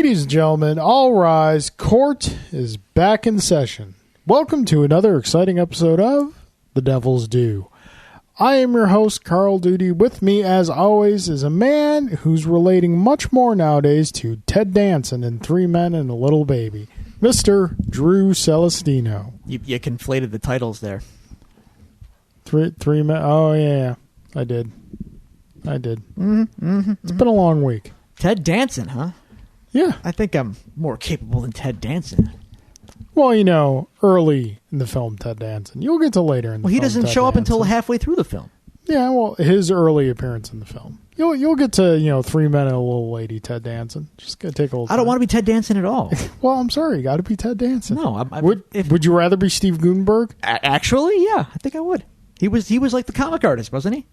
Ladies and gentlemen, all rise. Court is back in session. Welcome to another exciting episode of The Devil's Due. I am your host, Carl Duty. With me, as always, is a man who's relating much more nowadays to Ted Danson in Three Men and a Little Baby, Mr. Drew Celestino. You conflated the titles there. Three Men. Oh, yeah. I did. It's been a long week. Ted Danson, huh? Yeah. I think I'm more capable than Ted Danson. Well, you know, early in the film, Ted Danson. You'll get to later in the film. Well, he doesn't Ted show up Danson. until halfway through the film. Yeah, well, his early appearance in the film. You'll get to, Three Men and a Little Lady, Ted Danson. Just gotta take a little time. I don't want to be Ted Danson at all. Well, I'm sorry. You gotta be Ted Danson. No. Would you rather be Steve Guttenberg? Actually, yeah. I think I would. He was like the comic artist, wasn't he?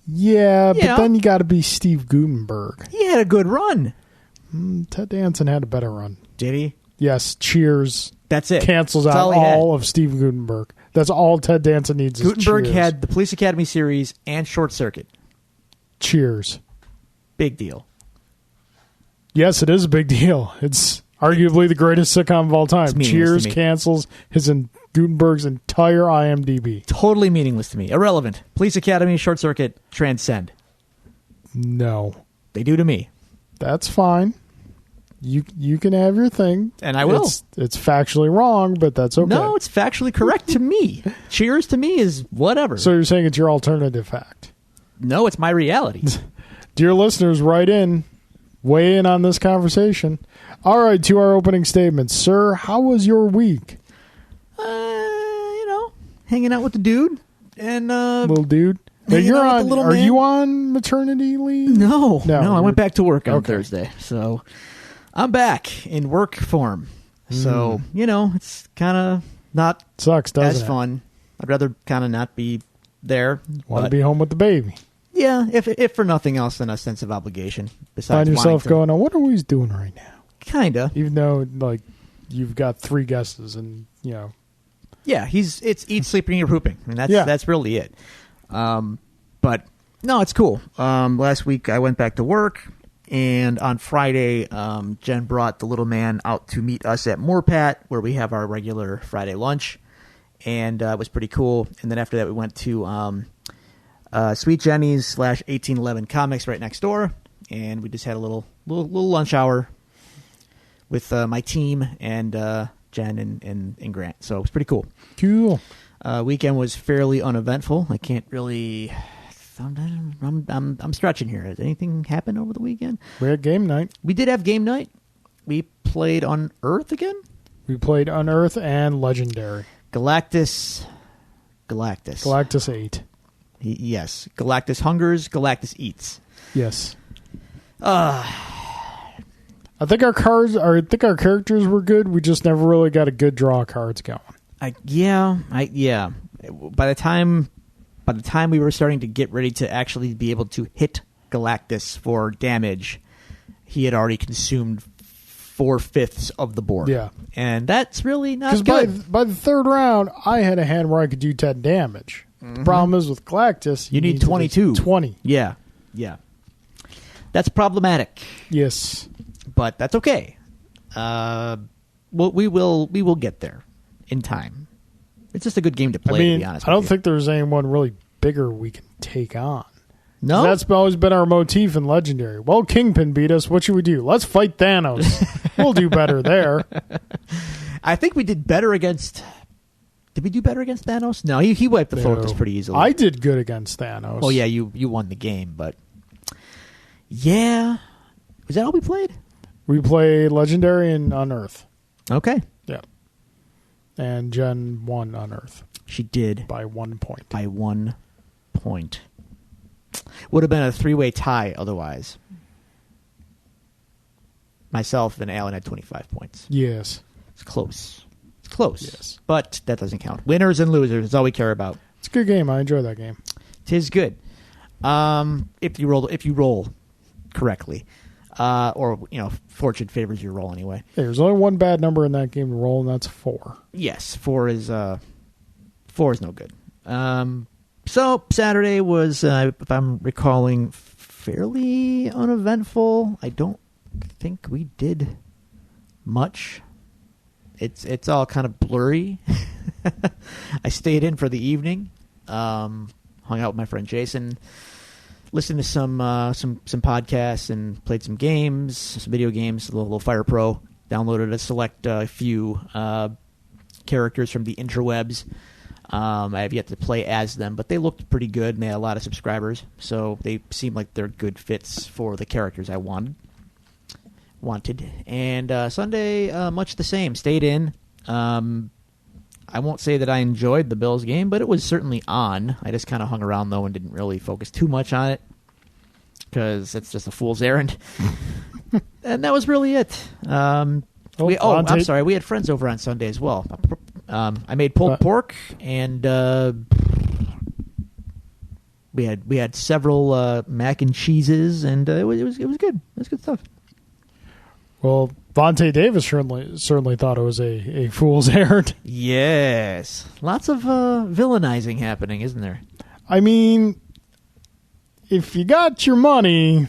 Yeah, but Yeah. then you gotta be Steve Guttenberg. He had a good run. Ted Danson had a better run. Did he? Yes, Cheers That's it. cancels That's out all he had. all of Steve Guttenberg. That's all Ted Danson needs is Gutenberg Cheers. had the Police Academy series and Short Circuit. Cheers. Big deal. Yes, it is a big deal. It's arguably the greatest sitcom of all time. It's meaningless Cheers to me. cancels Gutenberg's entire IMDb. Totally meaningless to me. Irrelevant. Police Academy, Short Circuit, transcend. No. They do to me. That's fine. You can have your thing. And I will. It's factually wrong, but that's okay. No, it's factually correct to me. Cheers to me is whatever. So you're saying it's your alternative fact. No, it's my reality. Dear listeners, write in. Weigh in on this conversation. All right, to our opening statements. Sir, how was your week? Hanging out with the dude and Little dude. Now, hanging out with the little are man. you on maternity leave? No, I you're- went back to work on Okay. Thursday, so I'm back in work form. So it's kind of not Sucks, doesn't as it? fun. I'd rather kind of not be there. Want to but be home with the baby. yeah, if for nothing else than a sense of obligation. Besides Find yourself wanting going, I wonder what he's doing right now. to, kinda. Even though, you've got 3 guesses and, Yeah, it's eat, sleeping, or pooping. I mean, Yeah. that's really it. But no, it's cool. Last week I went back to work, and on Friday, Jen brought the little man out to meet us at Moorpat, where we have our regular Friday lunch, and it was pretty cool. And then after that, we went to Sweet Jenny's / 1811 Comics right next door, and we just had a little lunch hour with my team and Jen and Grant. So it was pretty cool. Cool. Weekend was fairly uneventful. I can't really. I'm stretching here. Has anything happened over the weekend? We had game night. We did have game night. We played on Earth again. We played Unearth and Legendary. Galactus. Galactus 8. Yes. Galactus hungers. Galactus eats. Yes. I think our characters were good. We just never really got a good draw of cards going. Yeah. By the time we were starting to get ready to actually be able to hit Galactus for damage, he had already consumed 4/5 of the board. Yeah. And that's really not Because good. by the third round, I had a hand where I could do 10 damage. The problem is with Galactus, You need to do 22. 20. Yeah. That's problematic, Yes. but that's okay. We will get there in time. It's just a good game to play, to be honest I don't with you. think there's anyone really bigger we can take on. No? That's always been our motif in Legendary. Well, Kingpin beat us. What should we do? Let's fight Thanos. We'll do better there. I think we did better against... Did we do better against Thanos? No, he wiped the floor with us pretty easily. I did good against Thanos. Oh, yeah, you won the game, but... Yeah. Is that all we played? We played Legendary and Unearth. Okay. Yeah. And Jen won Unearth She did. by 1 point. By 1 point. Would have been a 3-way tie otherwise. Myself and Alan had 25 points. Yes. It's close. Yes. But that doesn't count. Winners and losers is all we care about. It's a good game. I enjoy that game. 'Tis good. If you roll correctly. Or fortune favors your roll anyway. Hey, there's only one bad number in that game to roll, and that's 4. Yes, 4 is no good. So Saturday was, if I'm recalling, fairly uneventful. I don't think we did much. It's all kind of blurry. I stayed in for the evening, hung out with my friend Jason, listened to some podcasts, and played some games, some video games, a little Fire Pro. Downloaded a select few characters from the interwebs. I have yet to play as them, but they looked pretty good, and they had a lot of subscribers, so they seem like they're good fits for the characters I wanted. And Sunday, much the same. Stayed in. I won't say that I enjoyed the Bills game, but it was certainly on. I just kind of hung around, though, and didn't really focus too much on it because it's just a fool's errand. And that was really it. I'm sorry. We had friends over on Sunday as well. I made pulled pork, and we had several mac and cheeses, and it was good. It was good stuff. Well, Vontae Davis certainly thought it was a fool's errand. Yes. Lots of villainizing happening, isn't there? I mean, if you got your money...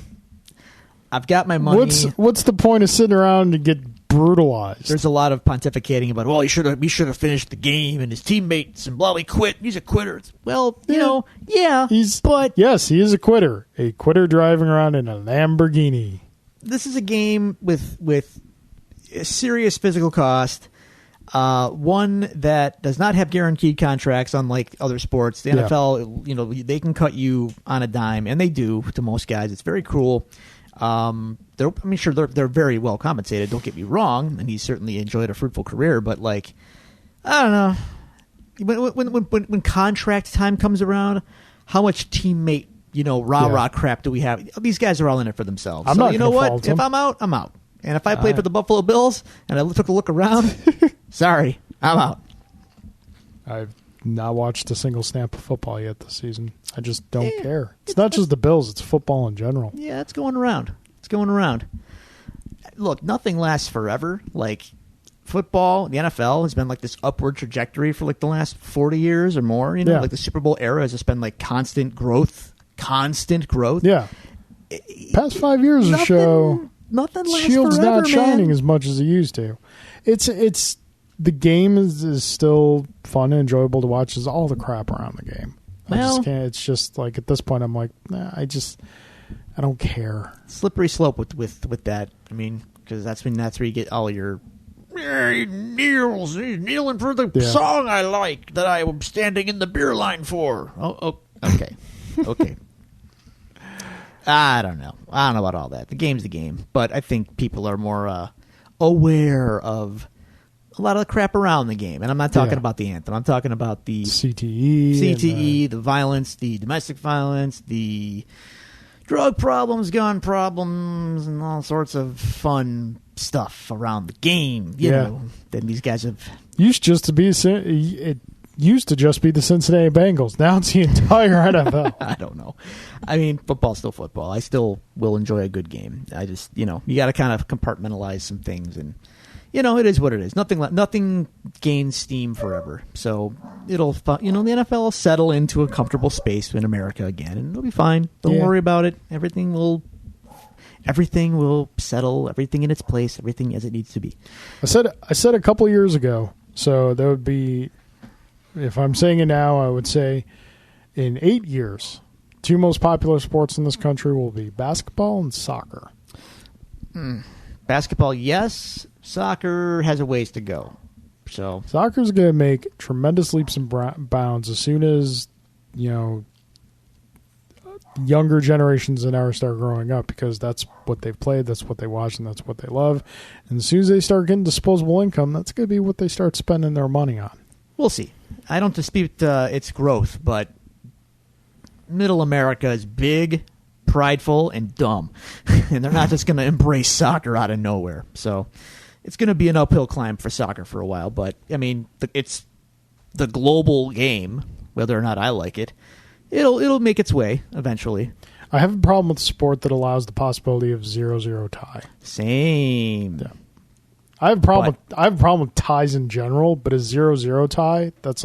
I've got my money. What's the point of sitting around and get brutalized? There's a lot of pontificating about, well, he should have finished the game, and his teammates, and blah, he quit. He's a quitter. Well, yeah. He is a quitter. A quitter driving around in a Lamborghini. This is a game with a serious physical cost, one that does not have guaranteed contracts, unlike other sports. The NFL, they can cut you on a dime, and they do to most guys. It's very cruel. They're very well compensated. Don't get me wrong, and he's certainly enjoyed a fruitful career. But I don't know, when contract time comes around, how much teammate rah crap do we have? These guys are all in it for themselves. I'm not gonna fault them. If I'm out, I'm out. And if I played for the Buffalo Bills and I took a look around, sorry, I'm out. I've not watched a single snap of football yet this season. I just don't care. It's not just the Bills; it's football in general. Yeah, it's going around. Look, nothing lasts forever. Like football, the NFL has been like this upward trajectory for like the last 40 years or more. Like the Super Bowl era has just been like constant growth. Yeah. Past 5 years or so, nothing lasts Shield's forever, not shining man. as much as it used to. It's the game is still fun and enjoyable to watch. There's all the crap around the game. It's just like at this point I'm like, I don't care. Slippery slope with that. I mean, because that's where you get all your he's kneeling for the song I like that I am standing in the beer line for. Oh okay. Okay. I don't know about all that. The game's the game, but I think people are more aware of a lot of the crap around the game. And I'm not talking about the anthem. I'm talking about the CTE, the violence, the domestic violence, the drug problems, gun problems, and all sorts of fun stuff around the game. You know, then these guys have used to just be the Cincinnati Bengals. Now it's the entire NFL. I don't know. I mean, football's still football. I still will enjoy a good game. I just, you got to kind of compartmentalize some things, and it is what it is. Nothing gains steam forever. So it'll, the NFL will settle into a comfortable space in America again, and it'll be fine. Don't worry about it. Everything will settle. Everything in its place. Everything as it needs to be. I said a couple years ago. So there would be. If I'm saying it now, I would say in 8 years, 2 most popular sports in this country will be basketball and soccer. Basketball, yes. Soccer has a ways to go. So soccer's going to make tremendous leaps and bounds as soon as, younger generations in ours start growing up, because that's what they've played, that's what they watch, and that's what they love. And as soon as they start getting disposable income, that's going to be what they start spending their money on. We'll see. I don't dispute its growth, but middle America is big, prideful, and dumb. And they're not just going to embrace soccer out of nowhere. So it's going to be an uphill climb for soccer for a while. But, I mean, it's the global game, whether or not I like it. It'll make its way eventually. I have a problem with the sport that allows the possibility of 0-0 tie. Same. Yeah. I have a problem with ties in general, but a 0-0 tie, that's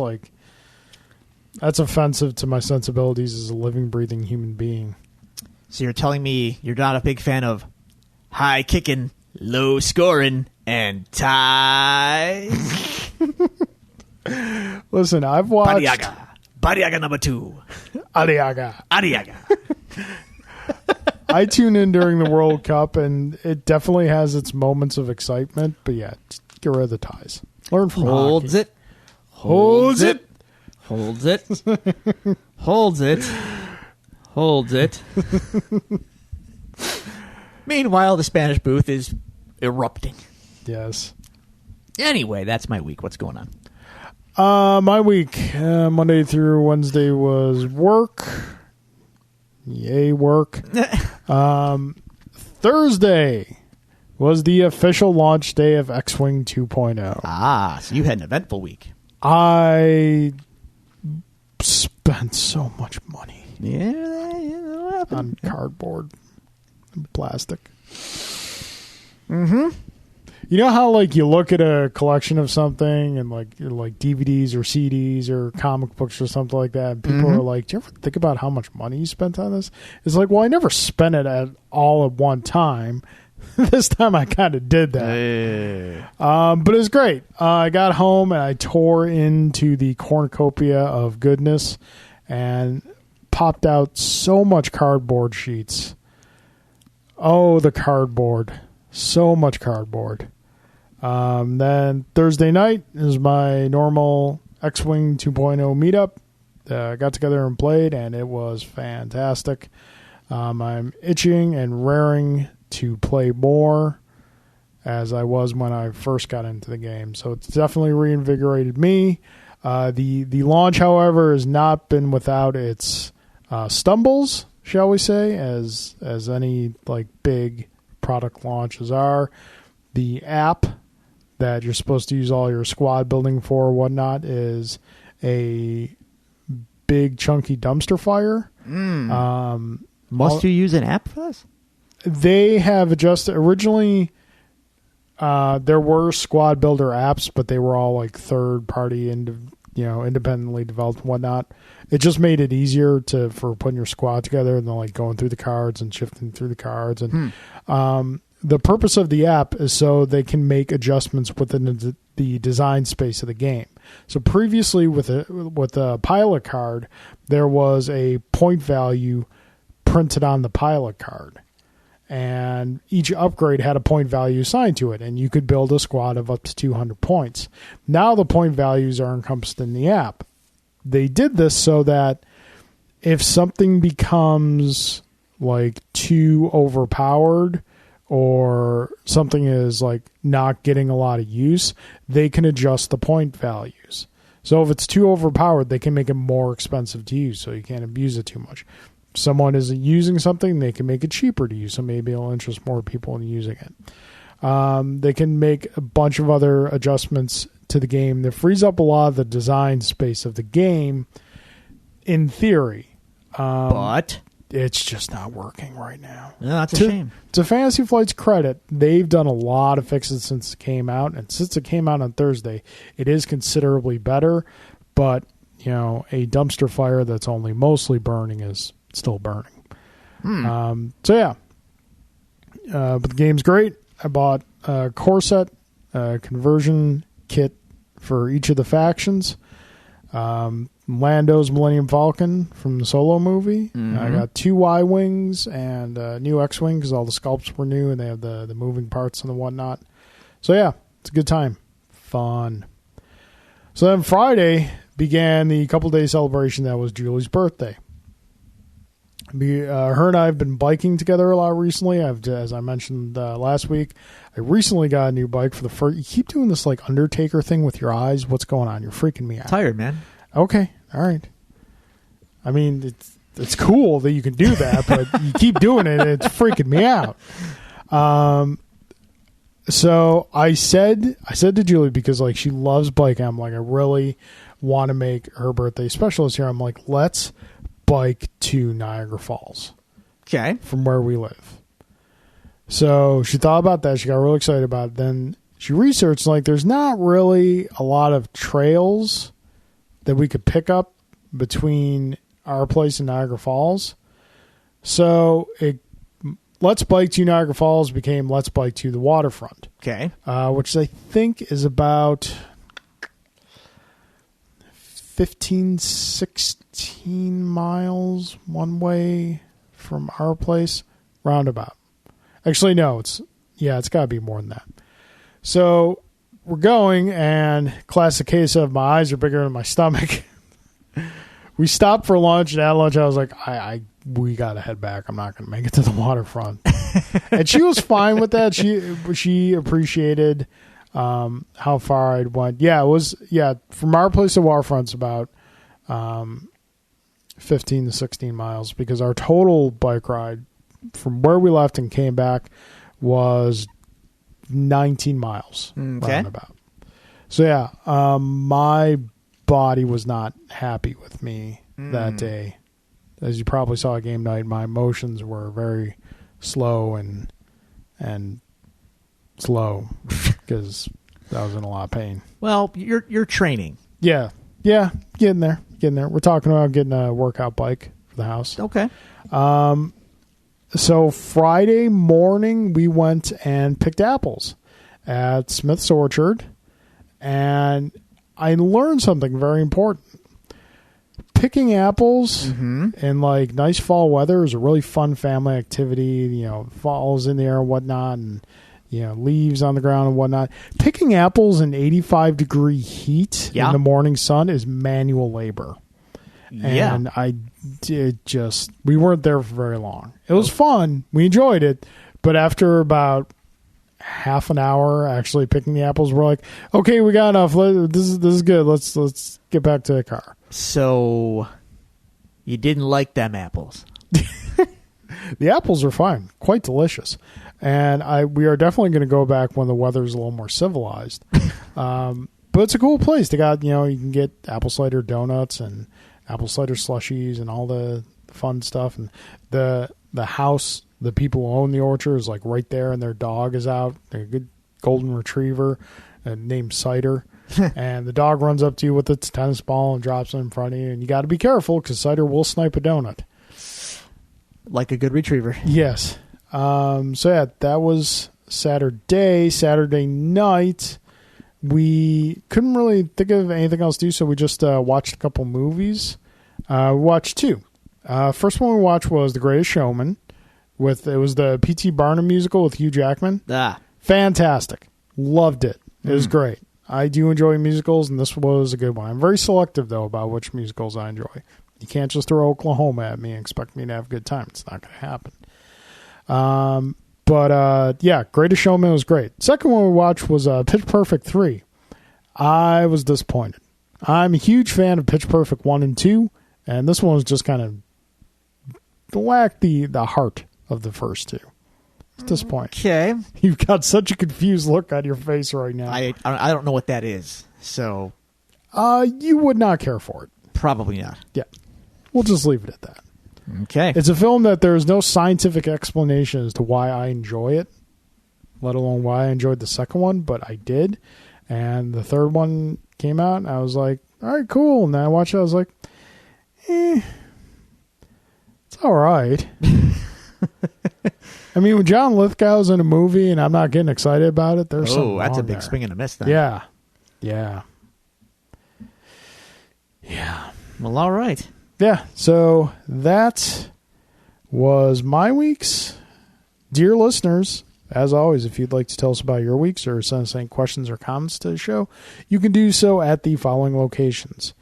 offensive to my sensibilities as a living, breathing human being. So you're telling me you're not a big fan of high kicking, low scoring, and ties. Listen, I've watched Badiaga number 2. Aliaga. Adiaga. I tune in during the World Cup, and it definitely has its moments of excitement. But yeah, just get rid of the ties. Learn from Holds hockey. it. Holds it. Holds it. Holds it. Holds it. Meanwhile, the Spanish booth is erupting. Yes. Anyway, that's my week. What's going on? My week, Monday through Wednesday was work. Yay, work. Thursday was the official launch day of X-Wing 2.0. Ah, so you had an eventful week. I spent so much money Yeah, on cardboard and plastic. Mm-hmm. You know how like you look at a collection of something and like DVDs or CDs or comic books or something like that, and people are like, "Do you ever think about how much money you spent on this?" It's like, well, I never spent it at all at one time. This time I kind of did that. But it was great. I got home and I tore into the cornucopia of goodness and popped out so much cardboard sheets. Oh, the cardboard. So much cardboard. Then Thursday night is my normal X-Wing 2.0 meetup. Got together and played, and it was fantastic. I'm itching and raring to play more as I was when I first got into the game. So it's definitely reinvigorated me. The launch, however, has not been without its stumbles, shall we say, as any like big product launches are. The app that you're supposed to use all your squad building for or whatnot is a big chunky dumpster fire. Must you use an app for this? They have adjusted. Originally, there were squad builder apps, but they were all like third party and independently developed and whatnot. It just made it easier for putting your squad together and then like going through the cards and shifting through the cards. And the purpose of the app is so they can make adjustments within the design space of the game. So previously with a pilot card, there was a point value printed on the pilot card. And each upgrade had a point value assigned to it, and you could build a squad of up to 200 points. Now the point values are encompassed in the app. They did this so that if something becomes like too overpowered or something is like not getting a lot of use, they can adjust the point values. So if it's too overpowered, they can make it more expensive to use, so you can't abuse it too much. Someone isn't using something, they can make it cheaper to use, so maybe it'll interest more people in using it. They can make a bunch of other adjustments to the game that frees up a lot of the design space of the game in theory. But it's just not working right now. No, that's a shame. To Fantasy Flight's credit, they've done a lot of fixes since it came out, and since it came out on Thursday, it is considerably better, but a dumpster fire that's only mostly burning is still burning. So yeah, but the game's great. I bought a core set, a conversion kit for each of the factions. Lando's Millennium Falcon from the Solo movie. I got 2 Y-Wings and a new X-Wing because all the sculpts were new and they have the moving parts and the whatnot. So yeah, it's a good time. Fun. So then Friday began the couple-day celebration that was Julie's birthday. Her and I have been biking together a lot recently. As I mentioned last week, I recently got a new bike for the first. You keep doing this like Undertaker thing with your eyes. What's going on? You're freaking me out. Tired, man. Okay, all right. I mean, it's cool that you can do that, but you keep doing it. It's freaking me out. So I said to Julie, because like she loves biking, I'm like, I really want to make her birthday special this year. I'm like, let's bike to Niagara Falls. Okay. From where we live. So she thought about that. She got really excited about it. Then she researched, like, there's not really a lot of trails that we could pick up between our place and Niagara Falls. So Let's Bike to Niagara Falls became Let's Bike to the Waterfront, Okay. which I think is about 15, 16 miles one way from our place, roundabout. Actually, no, it's got to be more than that. So we're going, and classic case of my eyes are bigger than my stomach. We stopped for lunch, and at lunch I was like, we got to head back. I'm not going to make it to the waterfront. And she was fine with that. She appreciated how far I'd went. Yeah, it was, from our place to waterfront's about 15 to 16 miles, because our total bike ride from where we left and came back was 19 miles roundabout. So yeah, my body was not happy with me that day. As you probably saw at game night, my emotions were very slow and slow because I was in a lot of pain. Well, you're training. Yeah, getting there. We're talking about getting a workout bike for the house. Okay. So Friday morning we went and picked apples at Smith's Orchard, and I learned something very important. Picking apples in like nice fall weather is a really fun family activity. You know, fall's in the air and whatnot, and leaves on the ground and whatnot. Picking apples in 85-degree heat in the morning sun is manual labor. Yeah. And we weren't there for very long. It was fun. We enjoyed it. But after about half an hour actually picking the apples, we're like, okay, we got enough. This is good. Let's get back to the car. So you didn't like them apples? The apples are fine. Quite delicious. And we are definitely going to go back when the weather's a little more civilized. But it's a cool place. They got, you can get apple cider donuts and apple cider slushies and all the fun stuff. And the house, the people who own the orchard is like right there, and their dog is out. They're a good golden retriever named Cider. And the dog runs up to you with its tennis ball and drops it in front of you. And you got to be careful because Cider will snipe a donut. Like a good retriever. Yes. So yeah, that was Saturday. Saturday night, we couldn't really think of anything else to do, so we just watched a couple movies. We watched two. First one we watched was The Greatest Showman. It was the P.T. Barnum musical with Hugh Jackman. Fantastic. Loved it. It was great. I do enjoy musicals, and this was a good one. I'm very selective, though, about which musicals I enjoy. You can't just throw Oklahoma at me and expect me to have a good time. It's not going to happen. But Greatest Showman was great. Second one we watched was Pitch Perfect 3. I was disappointed. I'm a huge fan of Pitch Perfect 1 and 2, and this one was just kind of lacked the heart of the first two. It's disappointing. Okay. You've got such a confused look on your face right now. I don't know what that is, so... you would not care for it. Probably not. Yeah. We'll just leave it at that. Okay. It's a film that there's no scientific explanation as to why I enjoy it, let alone why I enjoyed the second one, but I did. And the third one came out, and I was like, all right, cool. And then I watched it, I was like, it's all right. I mean, when John Lithgow's in a movie and I'm not getting excited about it, there's something that's a wrong big there. swing and a miss then. Yeah. Well, all right. Yeah, so that was my week's. Dear listeners, as always, if you'd like to tell us about your weeks or send us any questions or comments to the show, you can do so at the following locations.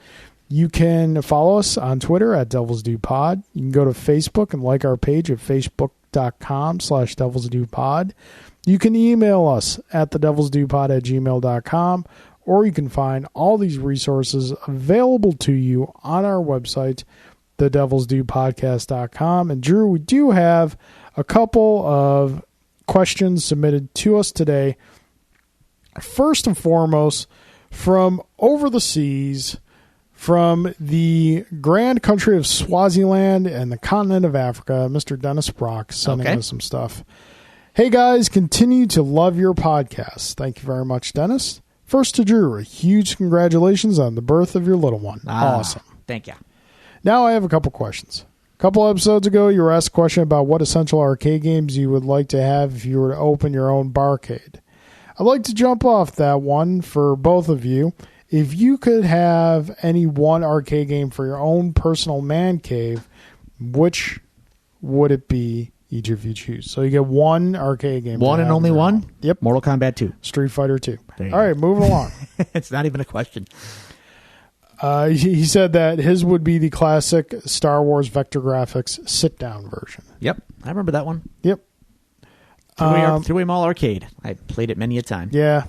You can follow us on Twitter at Devils Do Pod. You can go to Facebook and like our page at facebook.com/DevilsDoPod. You can email us at thedevilsdopod@gmail.com, or you can find all these resources available to you on our website, thedevilsdopodcast.com. And Drew, we do have a couple of questions submitted to us today. First and foremost, from over the seas, from the grand country of Swaziland and the continent of Africa, Mr. Dennis Brock sending us some stuff. Hey guys, continue to love your podcast. Thank you very much, Dennis. First to Drew, a huge congratulations on the birth of your little one. Awesome. Thank you. Now I have a couple questions. A couple episodes ago, you were asked a question about what essential arcade games you would like to have if you were to open your own barcade. I'd like to jump off that one for both of you. If you could have any one arcade game for your own personal man cave, which would it be? Each of you choose. So you get one arcade game. One and only one? Own. Yep. Mortal Kombat 2. Street Fighter 2. All right, moving along. It's not even a question. He said that his would be the classic Star Wars Vector Graphics sit-down version. Yep, I remember that one. Yep. Three-way Mall Arcade. I played it many a time. Yeah.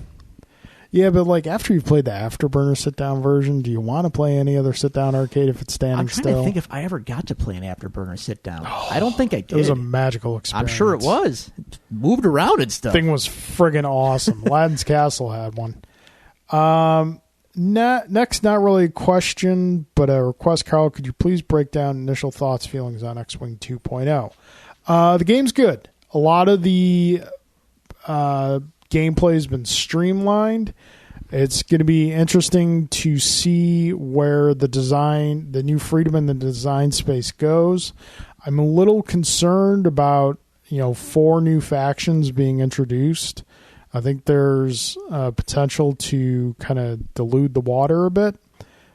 Yeah, but like after you've played the Afterburner sit-down version, do you want to play any other sit-down arcade if it's standing still? I'm trying to think if I ever got to play an Afterburner sit-down. I don't think I did. It was a magical experience. I'm sure it was. It moved around and stuff. Thing was friggin' awesome. Aladdin's Castle had one. Next, not really a question, but a request. Carl, could you please break down initial thoughts, feelings on X-Wing 2.0? The game's good. A lot of the gameplay has been streamlined. It's going to be interesting to see where the new freedom in the design space goes. I'm a little concerned about 4 new factions being introduced. I think there's potential to kind of dilute the water a bit.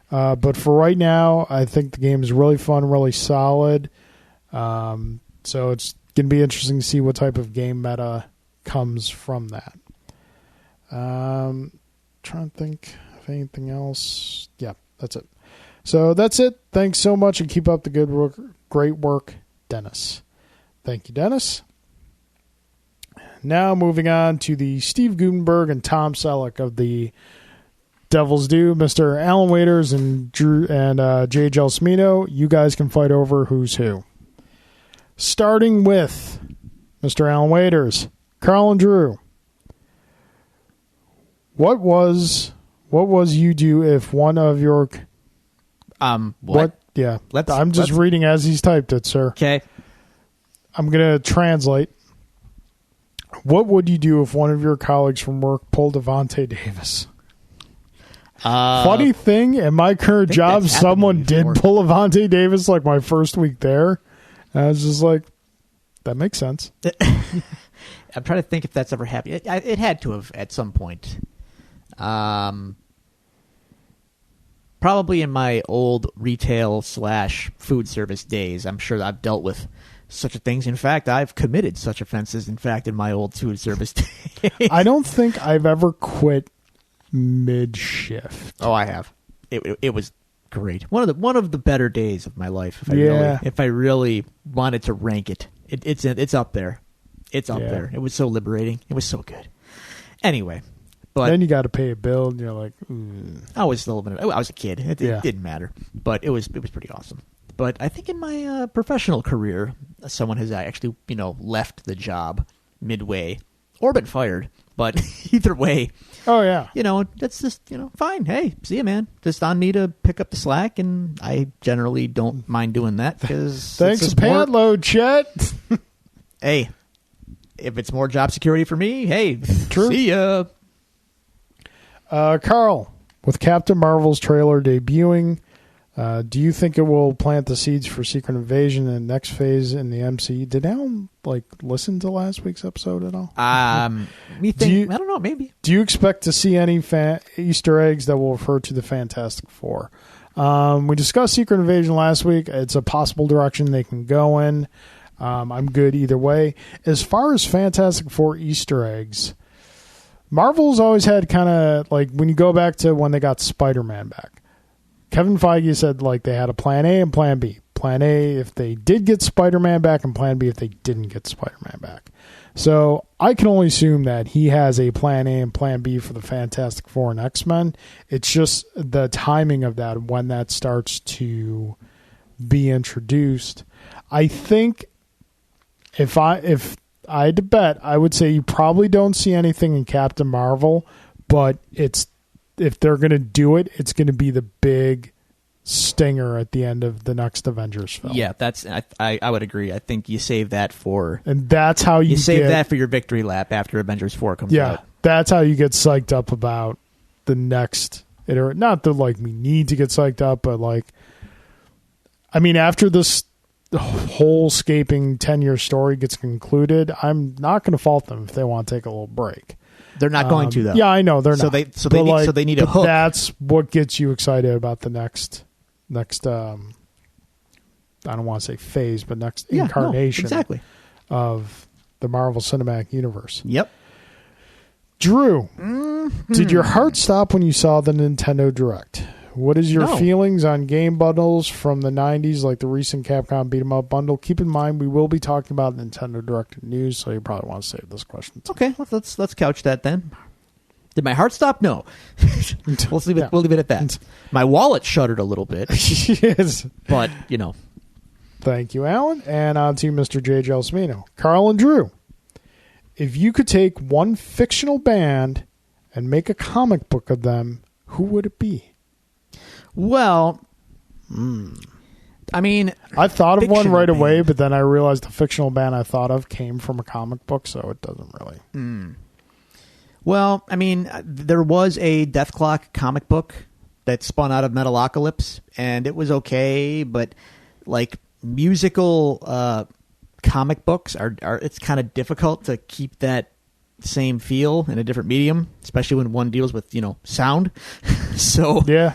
But for right now, I think the game is really fun, really solid. So it's going to be interesting to see what type of game meta comes from that. Trying to think of anything else. Yeah, that's it. So that's it. Thanks so much and keep up the good work. Great work, Dennis. Thank you, Dennis. Now moving on to the Steve Gutenberg and Tom Selleck of the Devil's Due, Mr. Alan Waiters and Jay Gelsomino. You guys can fight over who's who. Starting with Mr. Alan Waiters, Carl and Drew. What was you do if one of your what? Yeah, I'm just reading as he's typed it, sir. Okay. I'm gonna translate. What would you do if one of your colleagues from work pulled Devontae Davis? Funny thing, in my current job, someone did pull Devontae Davis like my first week there. And I was just like, that makes sense. I'm trying to think if that's ever happened. It had to have at some point. Probably in my old retail / food service days. I'm sure I've dealt with such things. In fact, I've committed such offenses, in my old food service days. I don't think I've ever quit mid-shift. Oh, I have. It was great. One of the better days of my life. If I really wanted to rank it, it's up there. It's up there. It was so liberating. It was so good. Anyway, but then you got to pay a bill, and you're like, I was still I was a kid. It didn't matter, but it was pretty awesome. But I think in my professional career, someone has actually left the job midway or been fired. But either way, oh yeah, that's just fine. Hey, see you, man. Just on me to pick up the slack, and I generally don't mind doing that because thanks, payment load, Chet. Hey, if it's more job security for me, hey, true. See ya. Carl, with Captain Marvel's trailer debuting, do you think it will plant the seeds for Secret Invasion and next phase in the MCU? Did Alan listen to last week's episode at all? I don't know, maybe. Do you expect to see any Easter eggs that will refer to the Fantastic Four? We discussed Secret Invasion last week. It's a possible direction they can go in. I'm good either way. As far as Fantastic Four Easter eggs, Marvel's always had kind of when you go back to when they got Spider-Man back. Kevin Feige said they had a plan A and plan B. Plan A if they did get Spider-Man back, and plan B if they didn't get Spider-Man back. So I can only assume that he has a plan A and plan B for the Fantastic Four and X-Men. It's just the timing of that, when that starts to be introduced. I think if I had to bet, I would say you probably don't see anything in Captain Marvel, but if they're going to do it, it's going to be the big stinger at the end of the next Avengers film. Yeah, I would agree. I think you save that for... And that's how you save that for your victory lap after Avengers 4 comes out. Yeah, that's how you get psyched up about the next... Not that we need to get psyched up, but after this whole-scaping 10-year story gets concluded, I'm not going to fault them if they want to take a little break. They're not going to, though. Yeah, I know they're not. So they need a hook. That's what gets you excited about the next. I don't want to say phase, but next incarnation exactly. of the Marvel Cinematic Universe. Yep. Drew, did your heart stop when you saw the Nintendo Direct? What is your feelings on game bundles from the 90s, like the recent Capcom Beat 'em Up bundle? Keep in mind, we will be talking about Nintendo Direct news, so you probably want to save this question. Okay, let's couch that then. Did my heart stop? No. We'll leave it at that. My wallet shuddered a little bit. Yes. But, Thank you, Alan. And on to Mr. J. Gelsomino. Carl and Drew, if you could take one fictional band and make a comic book of them, who would it be? Well, I mean, I thought of one right band. away, but then I realized the fictional band I thought of came from a comic book, so it doesn't really. Well, I mean, there was a Death Clock comic book that spun out of Metalocalypse, and it was okay, but like musical comic books are it's kind of difficult to keep that same feel in a different medium, especially when one deals with sound. So yeah,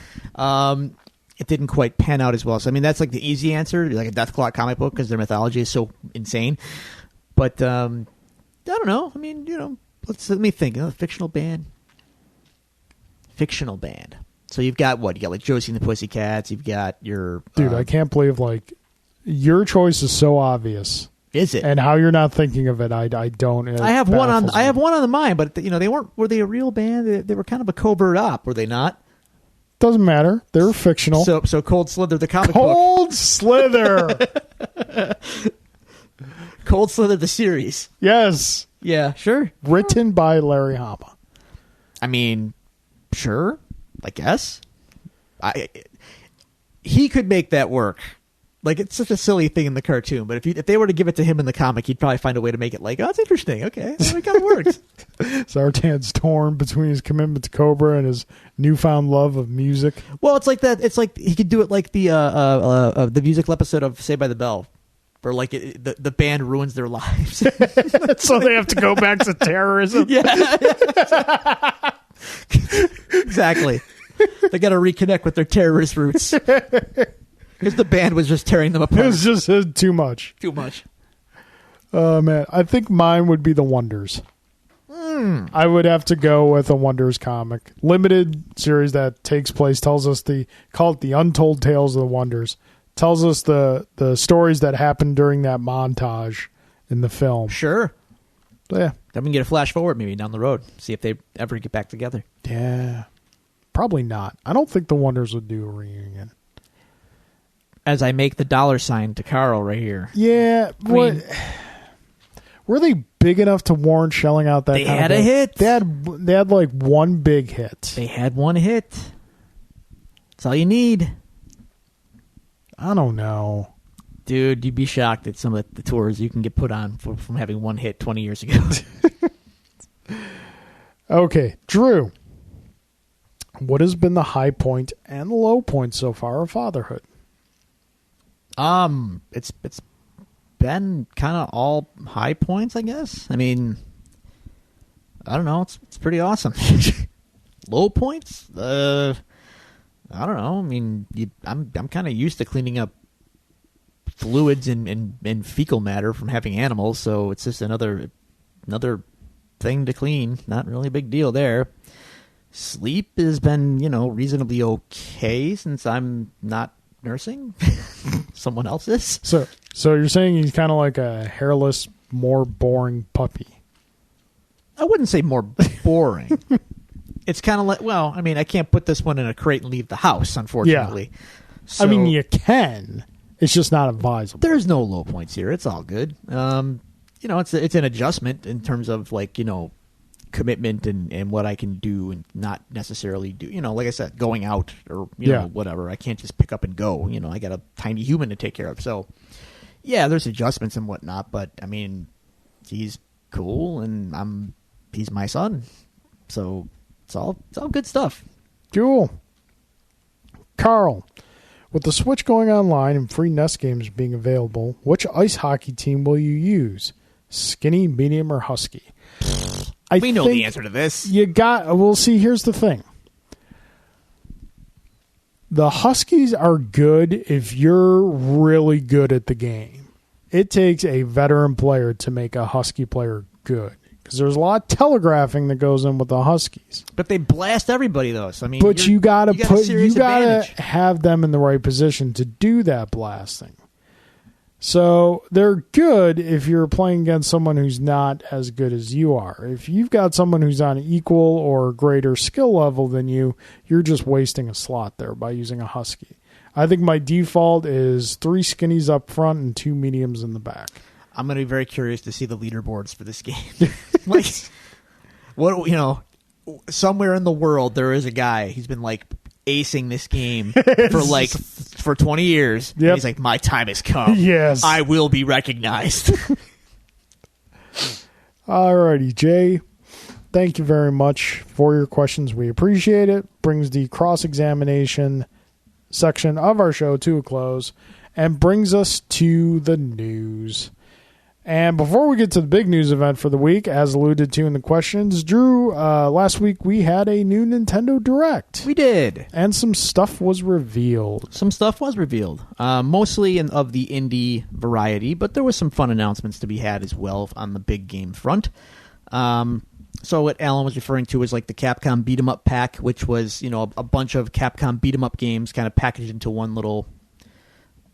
it didn't quite pan out as well. So I mean, that's like the easy answer, like a Death Clock comic book, because their mythology is so insane. But I don't know. I mean, let me think. Fictional band. So you've got what? You got like Josie and the Pussycats. You've got your dude. I can't believe your choice is so obvious. Is it? And how you're not thinking of it, I don't. I have one on the mind, but they weren't. Were they a real band? They were kind of a covert op, were they not? Doesn't matter. They're fictional. So Cold Slither, the comic book. Cold Slither. Cold Slither, the series. Yes. Yeah, sure. Written by Larry Hama. I mean, sure. I guess. He could make that work. Like, it's such a silly thing in the cartoon, but if they were to give it to him in the comic, he'd probably find a way to make it like, oh, it's interesting. Okay, well, it kind of works. Zartan's torn between his commitment to Cobra and his newfound love of music. Well, it's like that. It's like he could do it like the musical episode of Saved by the Bell, where like the band ruins their lives, so they have to go back to terrorism. Yeah, exactly. They got to reconnect with their terrorist roots. Because the band was just tearing them apart. It was just too much. Too much. Oh, man. I think mine would be The Wonders. I would have to go with a Wonders comic. Limited series that takes place, tells us call it the Untold Tales of the Wonders. Tells us the stories that happened during that montage in the film. Sure. Yeah. Then we can get a flash forward maybe down the road. See if they ever get back together. Yeah. Probably not. I don't think the Wonders would do a reunion. As I make the $ to Carl right here. Yeah. Were they big enough to warrant shelling out that they kind had of a hit. They had like one big hit. They had one hit. That's all you need. I don't know. Dude, you'd be shocked at some of the tours you can get put on from having one hit 20 years ago. Okay, Drew. What has been the high point and the low point so far of fatherhood? It's been kind of all high points, I guess. I mean, I don't know. It's pretty awesome. Low points? I don't know. I mean, I'm kind of used to cleaning up fluids and fecal matter from having animals, so it's just another thing to clean. Not really a big deal there. Sleep has been, reasonably okay since I'm not nursing. Someone else is. So you're saying he's kind of like a hairless, more boring puppy. I wouldn't say more boring. It's kind of like, well, I mean, I can't put this one in a crate and leave the house, unfortunately. Yeah. So, I mean, you can. It's just not advisable. There's no low points here. It's all good. It's an adjustment in terms of like, commitment and what I can do and not necessarily do. Like I said, going out or whatever. I can't just pick up and go. I got a tiny human to take care of. So, yeah, there's adjustments and whatnot. But I mean, he's cool and he's my son. So it's all good stuff. Cool. Carl, With the Switch going online and free NES games being available, which ice hockey team will you use? Skinny, medium, or husky? We know the answer to this. Well, see, here's the thing. The Huskies are good if you're really good at the game. It takes a veteran player to make a Husky player good. Because there's a lot of telegraphing that goes in with the Huskies. But they blast everybody, though. So, I mean, but you gotta advantage. have them in the right position to do that blasting. So they're good if you're playing against someone who's not as good as you are. If you've got someone who's on equal or greater skill level than you, you're just wasting a slot there by using a Husky. I think my default is 3 skinnies up front and 2 mediums in the back. I'm going to be very curious to see the leaderboards for this game. Like, somewhere in the world there is a guy. He's been like acing this game for 20 years. Yep. And he's like, my time has come. Yes. I will be recognized. Alrighty, Jay. Thank you very much for your questions. We appreciate it. Brings the cross-examination section of our show to a close and brings us to the news. And before we get to the big news event for the week, as alluded to in the questions, Drew, last week we had a new Nintendo Direct. We did. And some stuff was revealed. Mostly of the indie variety, but there was some fun announcements to be had as well on the big game front. So what Alan was referring to was like the Capcom Beat 'em Up pack, which was, a bunch of Capcom Beat 'em Up games kind of packaged into one little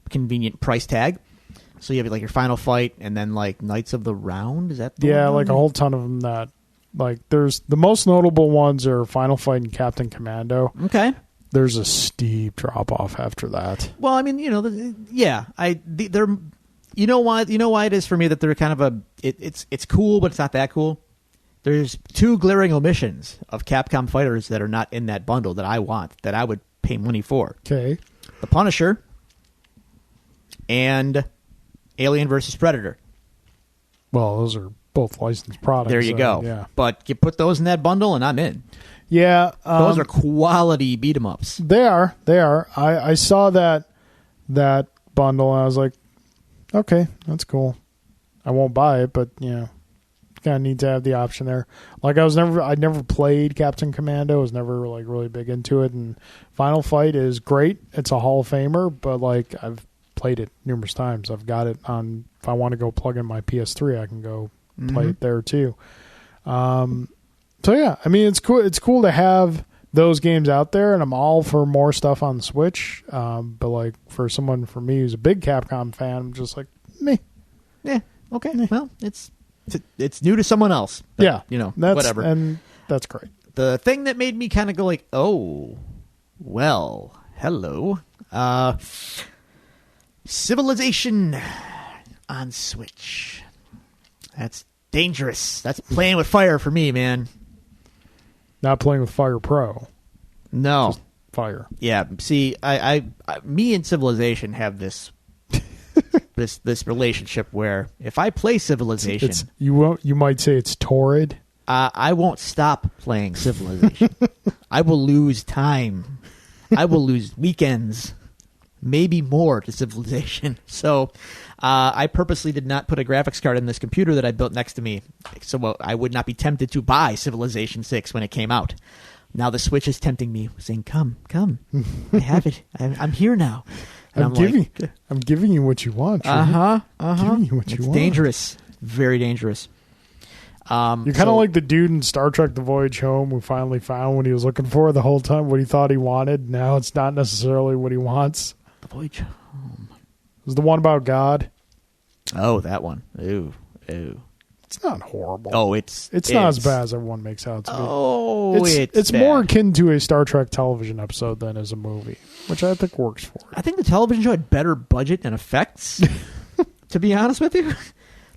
convenient price tag. So you have like your Final Fight and then like Knights of the Round. Is that the one? Like a whole ton of them that there's the most notable ones are Final Fight and Captain Commando. Okay. There's a steep drop off after that. Well, I mean, they're you know why it is for me that they're kind of it's cool, but it's not that cool. There's 2 glaring omissions of Capcom fighters that are not in that bundle that I want, that I would pay money for. Okay. The Punisher and Alien vs. Predator. Well, those are both licensed products. There you go. Yeah. But you put those in that bundle and I'm in. Yeah. Those are quality beat 'em ups. They are. I saw that bundle and I was like, okay, that's cool. I won't buy it, but kind of need to have the option there. Like I'd never played Captain Commando. I was never like really big into it, and Final Fight is great. It's a Hall of Famer, but like I've played it numerous times. I've got it on. If I want to go plug in my PS3, I can go play it there too. So yeah, I mean it's cool. It's cool to have those games out there, and I'm all for more stuff on the Switch. But like for me who's a big Capcom fan, I'm just like meh. Yeah. Okay. Well, it's new to someone else. But, yeah. Whatever. And that's great. The thing that made me kind of go like, oh, well, hello. Civilization on Switch. That's dangerous. That's playing with fire for me, man. Not playing with Fire Pro. No. Just Fire. Yeah. See, I me and Civilization have this this relationship where if I play Civilization, you might say it's torrid. I won't stop playing Civilization. I will lose time. I will lose weekends, maybe more, to Civilization. So I purposely did not put a graphics card in this computer that I built next to me, so I would not be tempted to buy Civilization 6 when it came out. Now the Switch is tempting me, saying, "Come, I have it. I'm here now." And I'm giving you what you want. Giving you what you want. Dangerous, very dangerous. You're kind of like the dude in Star Trek: The Voyage Home who finally found what he was looking for the whole time, what he thought he wanted. Now it's not necessarily what he wants. The Voyage Home. It was the one about God. Oh, that one. Ooh. It's not horrible. Oh, it's not as bad as everyone makes out to be. Oh, it's more akin to a Star Trek television episode than as a movie, which I think works for it. I think the television show had better budget and effects. To be honest with you,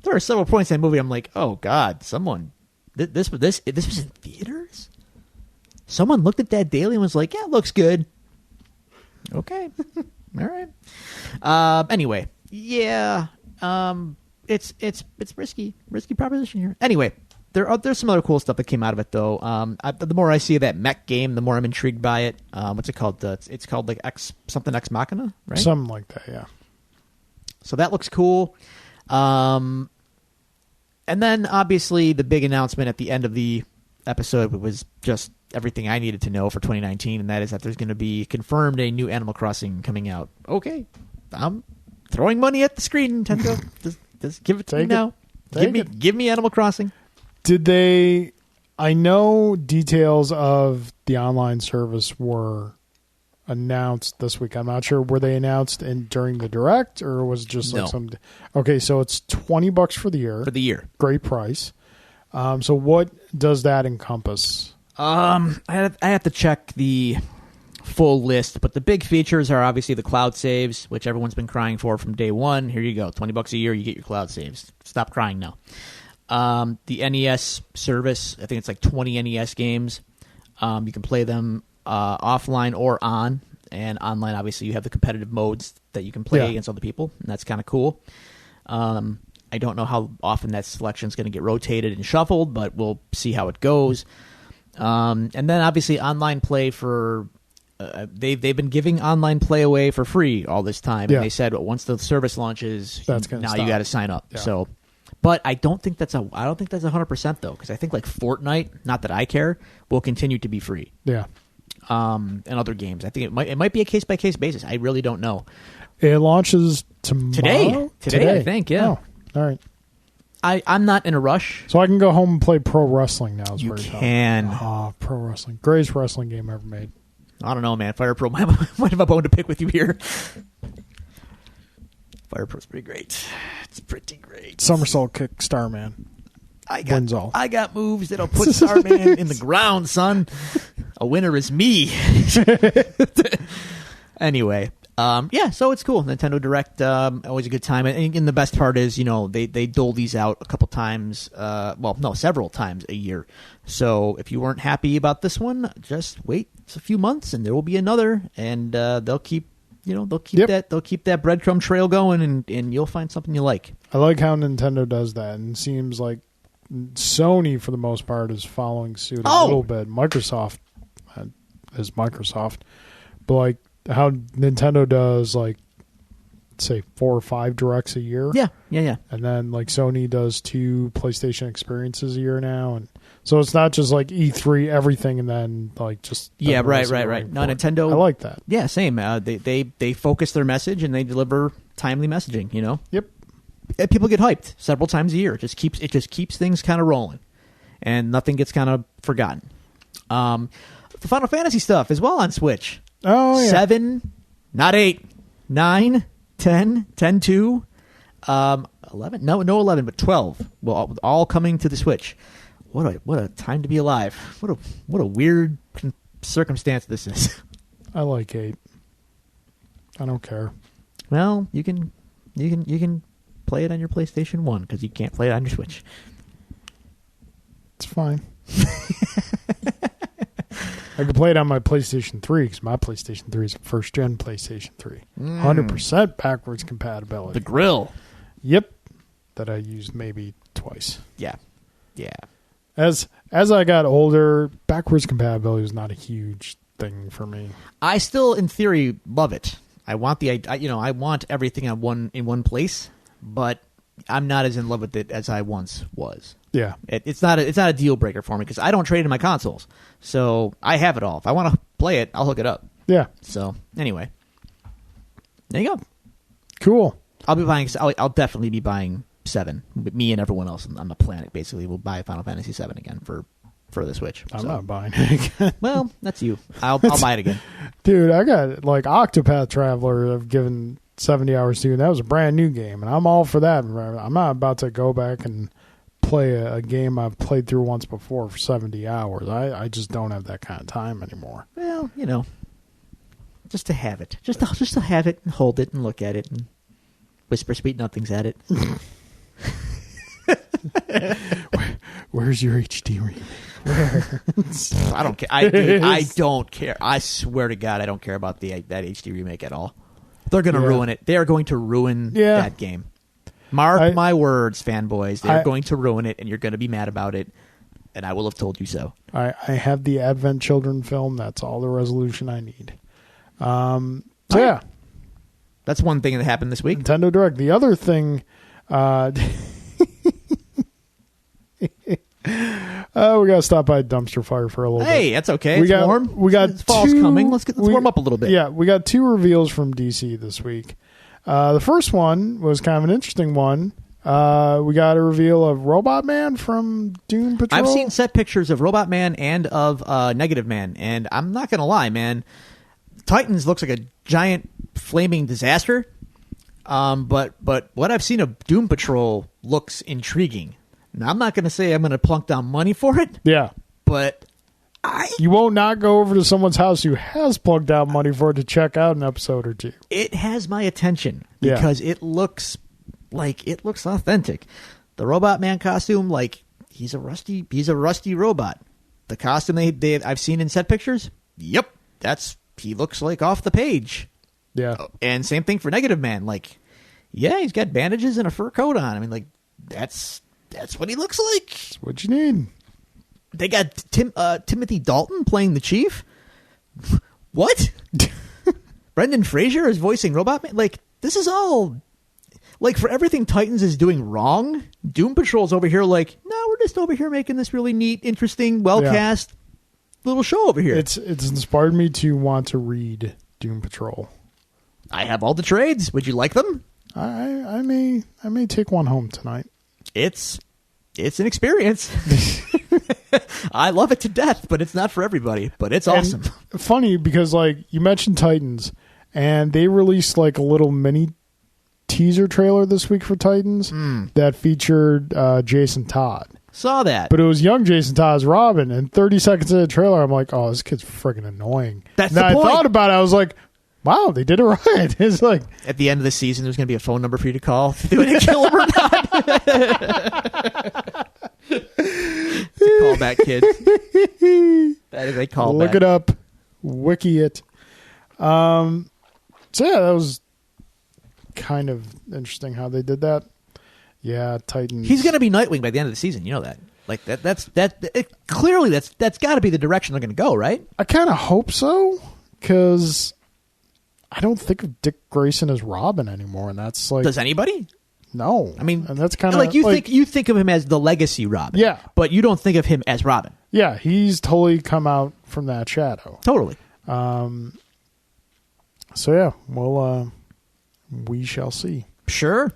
there are several points in that movie I'm like, oh God, someone this was in theaters. Someone looked at that daily and was like, yeah, it looks good. Okay, all right. Anyway, yeah. It's risky proposition here. Anyway, There's some other cool stuff that came out of it though. The more I see of that mech game, the more I'm intrigued by it. What's it called? It's called like Ex Machina, right? Something like that, yeah. So that looks cool. And then obviously the big announcement at the end of the episode was just everything I needed to know for 2019, and that is that there's going to be confirmed a new Animal Crossing coming out. Okay, I'm throwing money at the screen, Nintendo. just give it to me now. Give me Animal Crossing. Did they? I know details of the online service were announced this week. I'm not sure. Were they announced during the direct, or was it just like No. some? Okay, so it's $20 for the year. For the year. Great price. So what does that encompass? I have to check the full list, but the big features are obviously the cloud saves, which everyone's been crying for from day one. Here you go, $20 a year, you get your cloud saves. Stop crying now. The NES service, I think it's like 20 NES games. You can play them offline or on, and online obviously you have the competitive modes that you can play against other people, and that's kind of cool. I don't know how often that selection is going to get rotated and shuffled, but we'll see how it goes. And then obviously online play for they've been giving online play away for free all this time, and they said once the service launches, now you got to sign up. Yeah. So, but I don't think that's 100% though, because I think like Fortnite, not that I care, will continue to be free. Yeah. And other games, I think it might be a case by case basis. I really don't know. It launches tomorrow. Today, I think. Yeah. Oh, all right. I'm not in a rush. So I can go home and play pro wrestling now. You can. Oh, pro wrestling. Greatest wrestling game ever made. I don't know, man. Fire Pro might have a bone to pick with you here. Fire Pro's pretty great. It's pretty great. Somersault kick Starman. I got moves that'll put Starman in the ground, son. A winner is me. Anyway. So it's cool. Nintendo Direct, always a good time. And the best part is, they dole these out a couple times, several times a year. So if you weren't happy about this one, just wait a few months and there will be another, and they'll keep that breadcrumb trail going, and you'll find something you like. I like how Nintendo does that, and it seems like Sony, for the most part, is following suit a little bit. Microsoft is Microsoft, but like how Nintendo does, like, say 4 or 5 directs a year. Yeah. And then like Sony does 2 PlayStation experiences a year now, and so it's not just like E3 everything and then like just right. No, Nintendo. I like that. Yeah, same. They focus their message and they deliver timely messaging. Yep. And people get hyped several times a year. It just keeps things kind of rolling, and nothing gets kind of forgotten. The Final Fantasy stuff as well on Switch. Oh, yeah. 7, not 8, 9, 10, 10-2, 11. No 11, but 12. Well, all coming to the Switch. What a time to be alive. What a weird circumstance this is. I like 8. I don't care. Well, you can play it on your PlayStation 1 because you can't play it on your Switch. It's fine. I can play it on my PlayStation 3 because my PlayStation 3 is a first-gen PlayStation 3. 100% backwards compatibility. The grill. Yep. That I used maybe twice. Yeah. As I got older, backwards compatibility was not a huge thing for me. I still, in theory, love it. I want I want everything in one place, but I'm not as in love with it as I once was. Yeah, it's not a deal breaker for me because I don't trade in my consoles, so I have it all. If I want to play it, I'll hook it up. Yeah. So anyway, there you go. Cool. I'll definitely be buying 7. Me and everyone else on the planet basically will buy Final Fantasy 7 again for the Switch. I'm not buying it again. Well, that's you. I'll buy it again. Dude, I got like Octopath Traveler. I've given 70 hours to, and that was a brand new game, and I'm all for that. I'm not about to go back and play a game I've played through once before for 70 hours. I just don't have that kind of time anymore. Well, just to have it. Just to have it and hold it and look at it and whisper sweet nothings at it. Where's your HD remake? Where? I don't care. I don't care. I swear to God, I don't care about that HD remake at all. They're going to ruin it. They are going to ruin that game. Mark my words, fanboys. They're going to ruin it, and you're going to be mad about it. and I will have told you so. I have the Advent Children film. That's all the resolution I need. Yeah. That's one thing that happened this week. Nintendo Direct. The other thing... we got to stop by Dumpster Fire for a little bit. Hey, that's okay. It's warm. We got fall's coming. Let's warm up a little bit. Yeah, we got 2 reveals from DC this week. The first one was kind of an interesting one. We got a reveal of Robot Man from Doom Patrol. I've seen set pictures of Robot Man and of Negative Man, and I'm not going to lie, man. Titans looks like a giant flaming disaster. But what I've seen of Doom Patrol looks intriguing. Now, I'm not going to say I'm going to plunk down money for it. Yeah. But you won't not go over to someone's house who has plugged out money for it to check out an episode or 2. It has my attention because it looks authentic. The Robot Man costume, like he's a rusty robot. The costume I've seen in set pictures, yep, he looks like off the page. Yeah. And same thing for Negative Man. Like, yeah, he's got bandages and a fur coat on. I mean, like that's what he looks like. That's what you need. They got Timothy Dalton playing the Chief. What? Brendan Fraser is voicing Robot Man. Like, this is all... Like, for everything Titans is doing wrong, Doom Patrol's over here like, no, we're just over here making this really neat, interesting, well-cast little show over here. It's inspired me to want to read Doom Patrol. I have all the trades. Would you like them? I may take one home tonight. It's an experience. I love it to death, but it's not for everybody. But it's awesome. And funny because, like, you mentioned Titans, and they released like a little mini teaser trailer this week for Titans that featured Jason Todd. Saw that. But it was young Jason Todd as Robin, and 30 seconds into the trailer, I'm like, oh, this kid's friggin' annoying. That's the point. I thought about it, I was like, wow, they did it right. It's like... At the end of the season, there's going to be a phone number for you to call. Do they kill him or not? It's a callback, kids. That is a callback. Look it up. Wiki it. So, yeah, that was kind of interesting how they did that. Yeah, Titans. He's going to be Nightwing by the end of the season. You know that. Like clearly, that's got to be the direction they're going to go, right? I kind of hope so, because I don't think of Dick Grayson as Robin anymore, and that's like... Does anybody? No. I mean, and that's kind of like you think of him as the legacy Robin. Yeah. But you don't think of him as Robin. Yeah, he's totally come out from that shadow. Totally. So yeah, well, we shall see. Sure.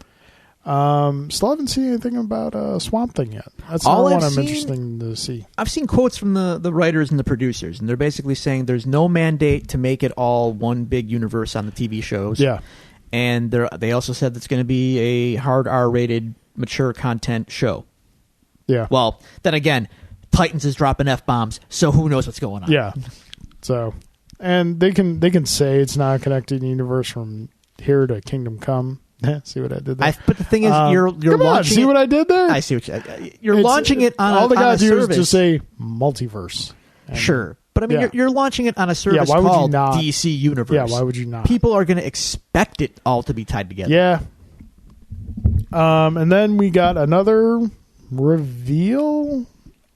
Still haven't seen anything about Swamp Thing yet. That's All one I've I'm seen- interested to see. I've seen quotes from the writers and the producers, and they're basically saying there's no mandate to make it all one big universe on the TV shows. Yeah. And they also said it's going to be a hard R-rated, mature content show. Yeah. Well, then again, Titans is dropping F-bombs, so who knows what's going on. Yeah. So, and they can say it's not a connected universe from here to Kingdom Come. See what I did there? But the thing is, you're come on, launching see it, what I did there? I see what you're launching it on all they on gotta a do service. is just say multiverse. And Sure. But I mean, Yeah. you're launching it on a service why would you called not? DC Universe. Yeah, why would you not? People are going to expect it all to be tied together. Yeah. And then we got another reveal,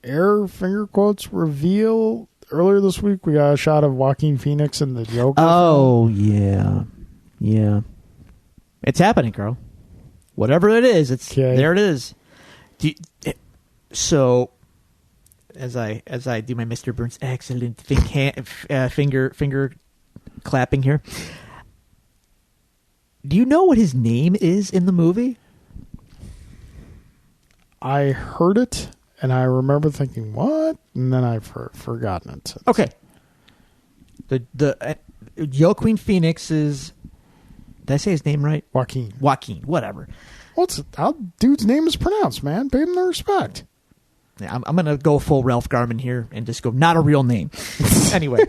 finger quotes reveal. Earlier this week, we got a shot of Joaquin Phoenix and the Joker. Oh, yeah. Yeah. It's happening, girl. Whatever it is, there it is. So, as I do my Mr. Burns excellent finger clapping here, do you know what his name is in the movie? I heard it, and I remember thinking, what? And then I've forgotten it. Okay. The Joaquin Phoenix is... Did I say his name right? Joaquin, whatever. What's how dude's name is pronounced, man? Pay him the respect. Yeah, I'm going to go full Ralph Garman here and just go, not a real name. Anyway.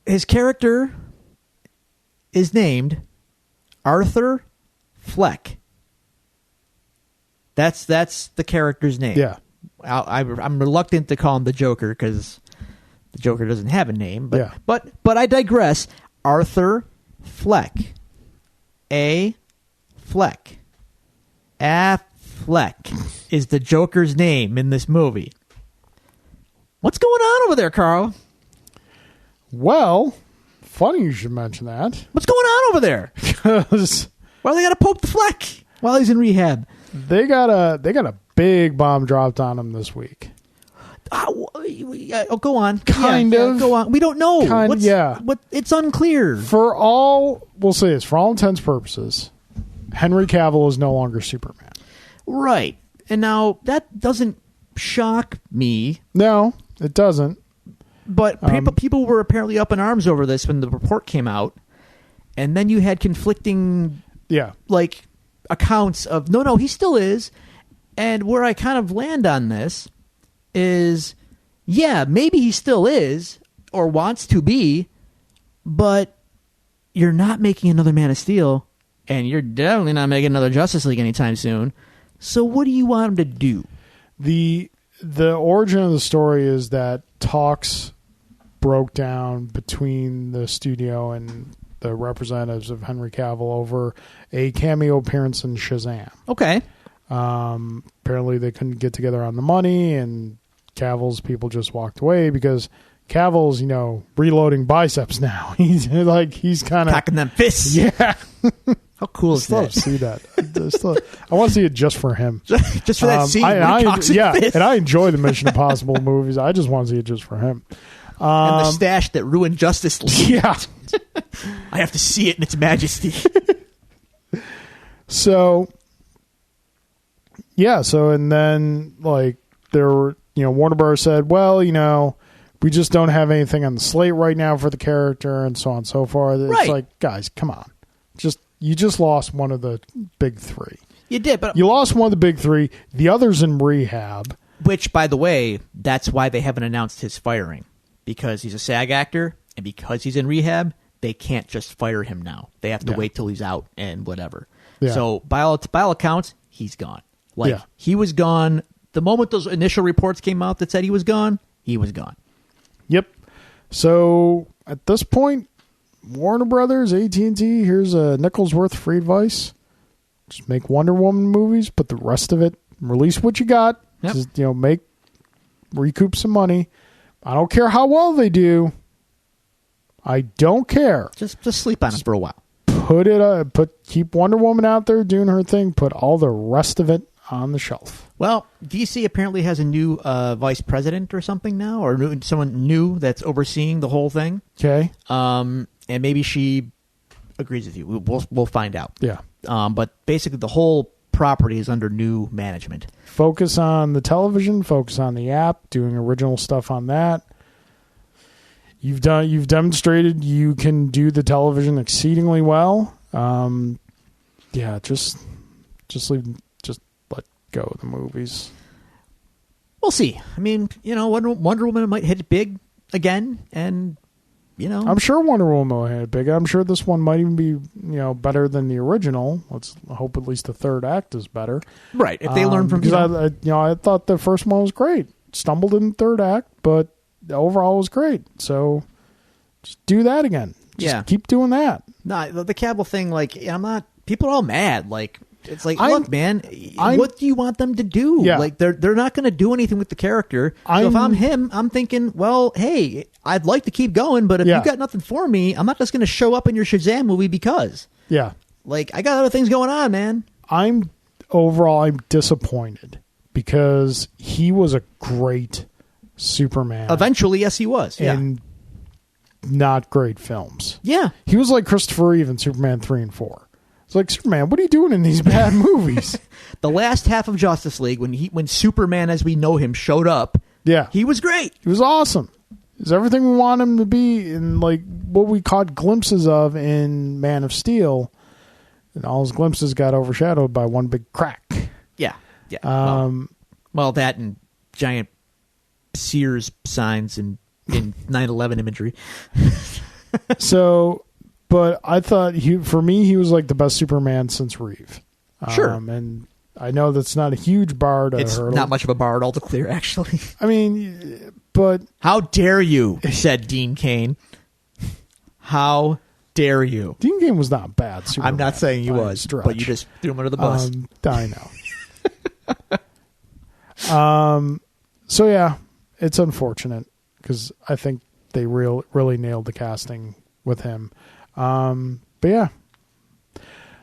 His character is named Arthur Fleck. That's the character's name. Yeah. I'm reluctant to call him the Joker because the Joker doesn't have a name. But, Yeah. but I digress. Arthur Fleck. A. Fleck. Affleck is the Joker's name in this movie. What's going on over there, Carl? Well, funny you should mention that. What's going on over there? Because Why do they got to poke the Fleck while he's in rehab? they got a big bomb dropped on him this week. Go on. Kind of. Go on. We don't know. It's unclear. For all intents and purposes, Henry Cavill is no longer Superman. Right. And now that doesn't shock me. No, it doesn't. But people were apparently up in arms over this when the report came out. And then you had conflicting accounts of, no, he still is. And where I kind of land on this is, maybe he still is or wants to be, but you're not making another Man of Steel, and you're definitely not making another Justice League anytime soon. So what do you want him to do? The origin of the story is that talks broke down between the studio and the representatives of Henry Cavill over a cameo appearance in Shazam. Okay. Apparently they couldn't get together on the money, and Cavill's people just walked away because Cavill's, reloading biceps now. He's kind of packing them fists. Yeah. How cool is that? I see that. I want to see it just for him. Just for that scene. And I enjoy the Mission Impossible movies. I just want to see it just for him. And the stash that ruined Justice League. Yeah. I have to see it in its majesty. So and then there were, Warner Bros. Said, well, we just don't have anything on the slate right now for the character, and so on and so forth. It's right. like, guys, come on. You just lost one of the big three. You did, but you lost one of the big three. The other's in rehab. Which, by the way, that's why they haven't announced his firing. Because he's a SAG actor, and because he's in rehab, they can't just fire him now. They have to wait till he's out and whatever. Yeah. So, by all accounts, he's gone. He was gone. The moment those initial reports came out that said he was gone, he was gone. Yep. So, at this point, Warner Brothers, AT&T, here's a nickel's worth of free advice. Just make Wonder Woman movies, put the rest of it, release what you got. Yep. Just, recoup some money. I don't care how well they do. I don't care. Just sleep on it for a while. Keep Wonder Woman out there doing her thing. Put all the rest of it on the shelf. Well, DC apparently has a new vice president or something now, or someone new that's overseeing the whole thing. Okay. And maybe she agrees with you. We'll find out. Yeah. But basically, the whole property is under new management. Focus on the television. Focus on the app. Doing original stuff on that. You've demonstrated you can do the television exceedingly well. Just let go of the movies. We'll see. I mean, Wonder Woman might hit it big again, and I'm sure Wonder Woman will hit it big. I'm sure this one might even be better than the original. Let's hope at least the third act is better. Right. If they learn from because I thought the first one was great. Stumbled in the third act, but overall was great. So just do that again. Just keep doing that. No, the Cavill thing, people are all mad. It's look, man, what do you want them to do? Yeah. They're not going to do anything with the character. So if I'm him, I'm thinking, well, hey, I'd like to keep going, but if you got nothing for me, I'm not just going to show up in your Shazam movie because. Yeah. I got other things going on, man. I'm disappointed because he was a great Superman. Eventually, yes, he was. Yeah. In not great films. Yeah. He was like Christopher Reeve in Superman 3 and 4. It's like, Superman, what are you doing in these bad movies? The last half of Justice League, when Superman as we know him showed up, he was great. He was awesome. He's everything we want him to be in, what we caught glimpses of in Man of Steel. And all his glimpses got overshadowed by one big crack. Yeah. Well, that and giant Sears signs in 9/11 imagery. So, but I thought he was like the best Superman since Reeve. Sure. And I know that's not a huge bar to It's hurdle. not much of a bar at all to clear, actually. I mean, but... How dare you, said Dean Cain. How dare you? Dean Cain was not bad Superman. I'm not saying he was, but you just threw him under the bus. I know. So yeah, it's unfortunate because I think they really nailed the casting with him. But yeah.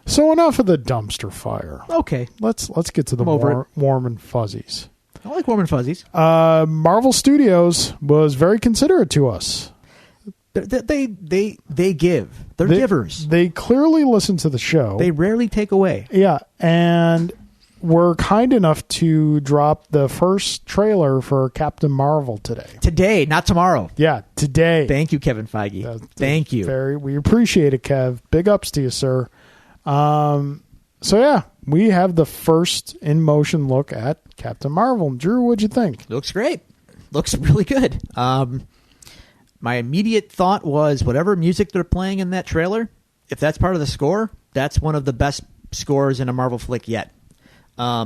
So enough of the dumpster fire. Okay. Let's get to the warm and fuzzies. I like warm and fuzzies. Marvel Studios was very considerate to us. They give. They're givers. They clearly listen to the show. They rarely take away. Yeah, and were kind enough to drop the first trailer for Captain Marvel today. Today, not tomorrow. Yeah, today. Thank you, Kevin Feige. Thank you. We appreciate it, Kev. Big ups to you, sir. So yeah, we have the first in motion look at Captain Marvel. Drew, what'd you think? Looks great. Looks really good. My immediate thought was whatever music they're playing in that trailer, if that's part of the score, that's one of the best scores in a Marvel flick yet.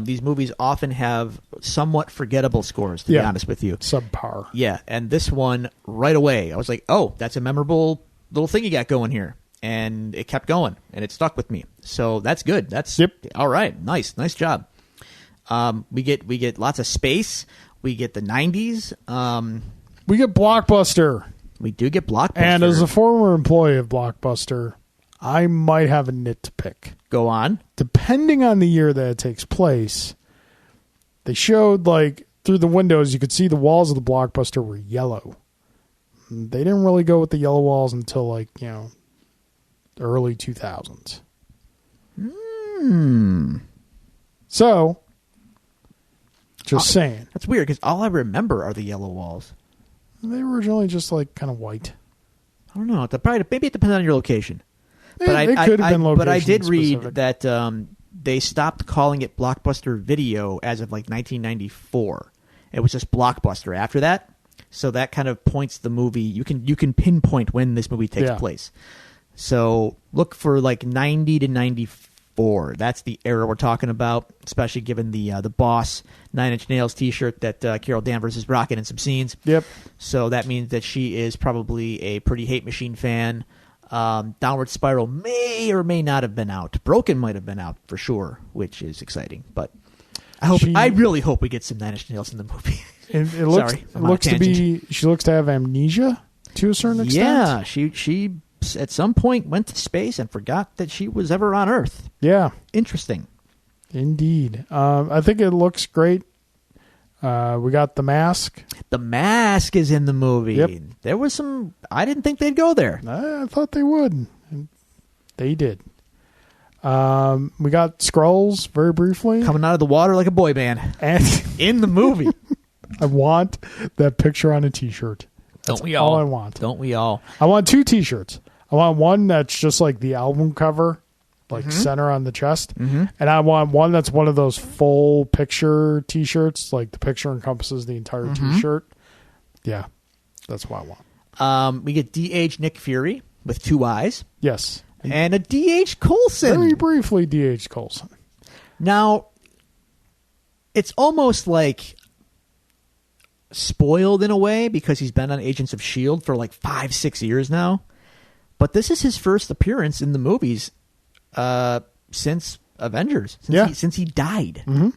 These movies often have somewhat forgettable scores, to be honest with you. Subpar. Yeah, and this one, right away, I was like, oh, that's a memorable little thing you got going here. And it kept going, and it stuck with me. So that's good. That's all right. Nice job. We get lots of space. We get the 90s. We get Blockbuster. We do get Blockbuster. And as a former employee of Blockbuster, I might have a nit to pick. Go on. Depending on the year that it takes place, they showed, like, through the windows, you could see the walls of the Blockbuster were yellow. They didn't really go with the yellow walls until, like, you know, the early 2000s. So, just saying. That's weird, because all I remember are the yellow walls. They were originally just, like, kind of white. I don't know. Maybe it depends on your location. But it could have been location But I did read specific. that they stopped calling it Blockbuster Video as of like 1994. It was just Blockbuster after that. So that kind of points the movie. You can pinpoint when this movie takes place. So look for like 90 to 94. That's the era we're talking about, especially given the Boss 9 Inch Nails T-shirt that Carol Danvers is rocking in some scenes. Yep. So that means that she is probably a pretty Hate Machine fan. Downward Spiral may or may not have been out. Broken might have been out for sure, which is exciting. But I really hope we get some 9 Inch Nails in the movie. It looks to be. She looks to have amnesia to a certain extent. Yeah, she at some point went to space and forgot that she was ever on Earth. Yeah, interesting. Indeed, I think it looks great. We got the mask. The mask is in the movie. Yep. There was some. I didn't think they'd go there. I thought they would. They did. We got Skrulls very briefly coming out of the water like a boy band, and in the movie. I want that picture on a T-shirt. That's all I want. Don't we all? I want 2 T-shirts. I want one that's just like the album cover, like center on the chest, and I want one that's one of those full picture T-shirts, like the picture encompasses the entire T-shirt. Yeah, that's what I want. We get D.H. Nick Fury with 2 eyes. Yes, and a D.H. Coulson. Very briefly, D.H. Coulson. Now, it's almost like spoiled in a way because he's been on Agents of S.H.I.E.L.D. for like 5-6 years now. But this is his first appearance in the movies since Avengers. Since he died. Mm-hmm.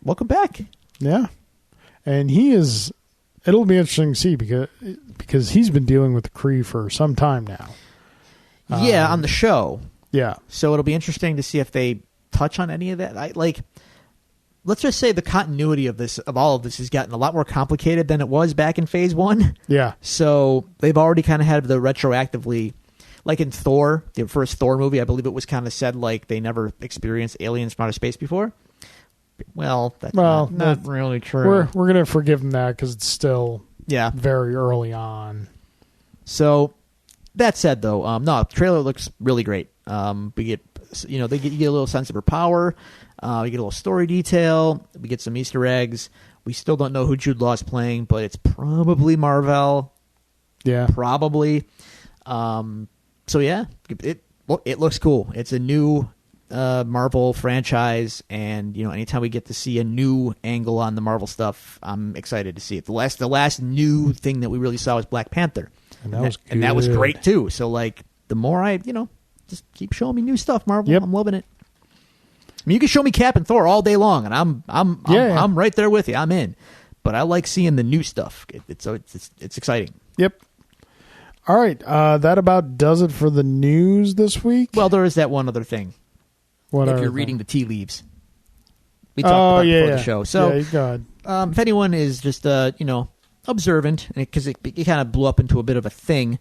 Welcome back. Yeah. And it'll be interesting to see because he's been dealing with the Kree for some time now. Yeah, on the show. Yeah. So it'll be interesting to see if they touch on any of that. Let's just say the continuity of all of this has gotten a lot more complicated than it was back in Phase 1. Yeah. So they've already kind of had the retroactively, like in Thor, the first Thor movie, I believe it was kind of said like they never experienced aliens from outer space before. Well, that's not really true. We're going to forgive them that because it's still Yeah. Very early on. So that said, though, no, the trailer looks really great. We get, you get a little sense of her power. We get a little story detail. We get some Easter eggs. We still don't know who Jude Law's playing, but it's probably Marvel. Yeah, probably. So yeah, it looks cool. It's a new Marvel franchise, and anytime we get to see a new angle on the Marvel stuff, I'm excited to see it. The last new thing that we really saw was Black Panther, and that was great too. So the more I just keep showing me new stuff, Marvel. Yep. I'm loving it. mean, you can show me Cap and Thor all day long, and I'm right there with you. I'm in. But I like seeing the new stuff. It's exciting. Yep. All right. That about does it for the news this week. Well, there is that one other thing. What if you're reading the tea leaves. We talked about it before the show. So, go ahead. if anyone is just, observant, because it kind of blew up into a bit of a thing,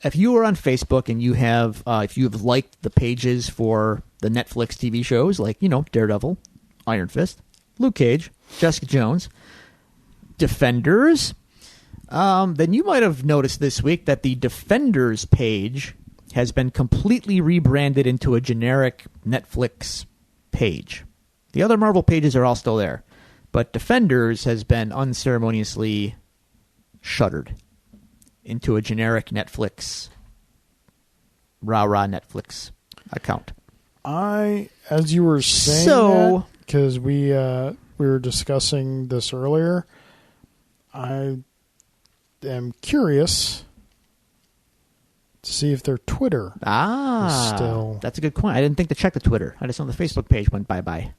if you are on Facebook and you have, if you have liked the pages for the Netflix TV shows like, Daredevil, Iron Fist, Luke Cage, Jessica Jones, Defenders, then you might have noticed this week that the Defenders page has been completely rebranded into a generic Netflix page. The other Marvel pages are all still there, but Defenders has been unceremoniously shuttered into a generic Netflix, rah-rah Netflix account. As you were saying because we were discussing this earlier, I am curious to see if their Twitter is still... That's a good point. I didn't think to check the Twitter. I just know the Facebook page went bye-bye.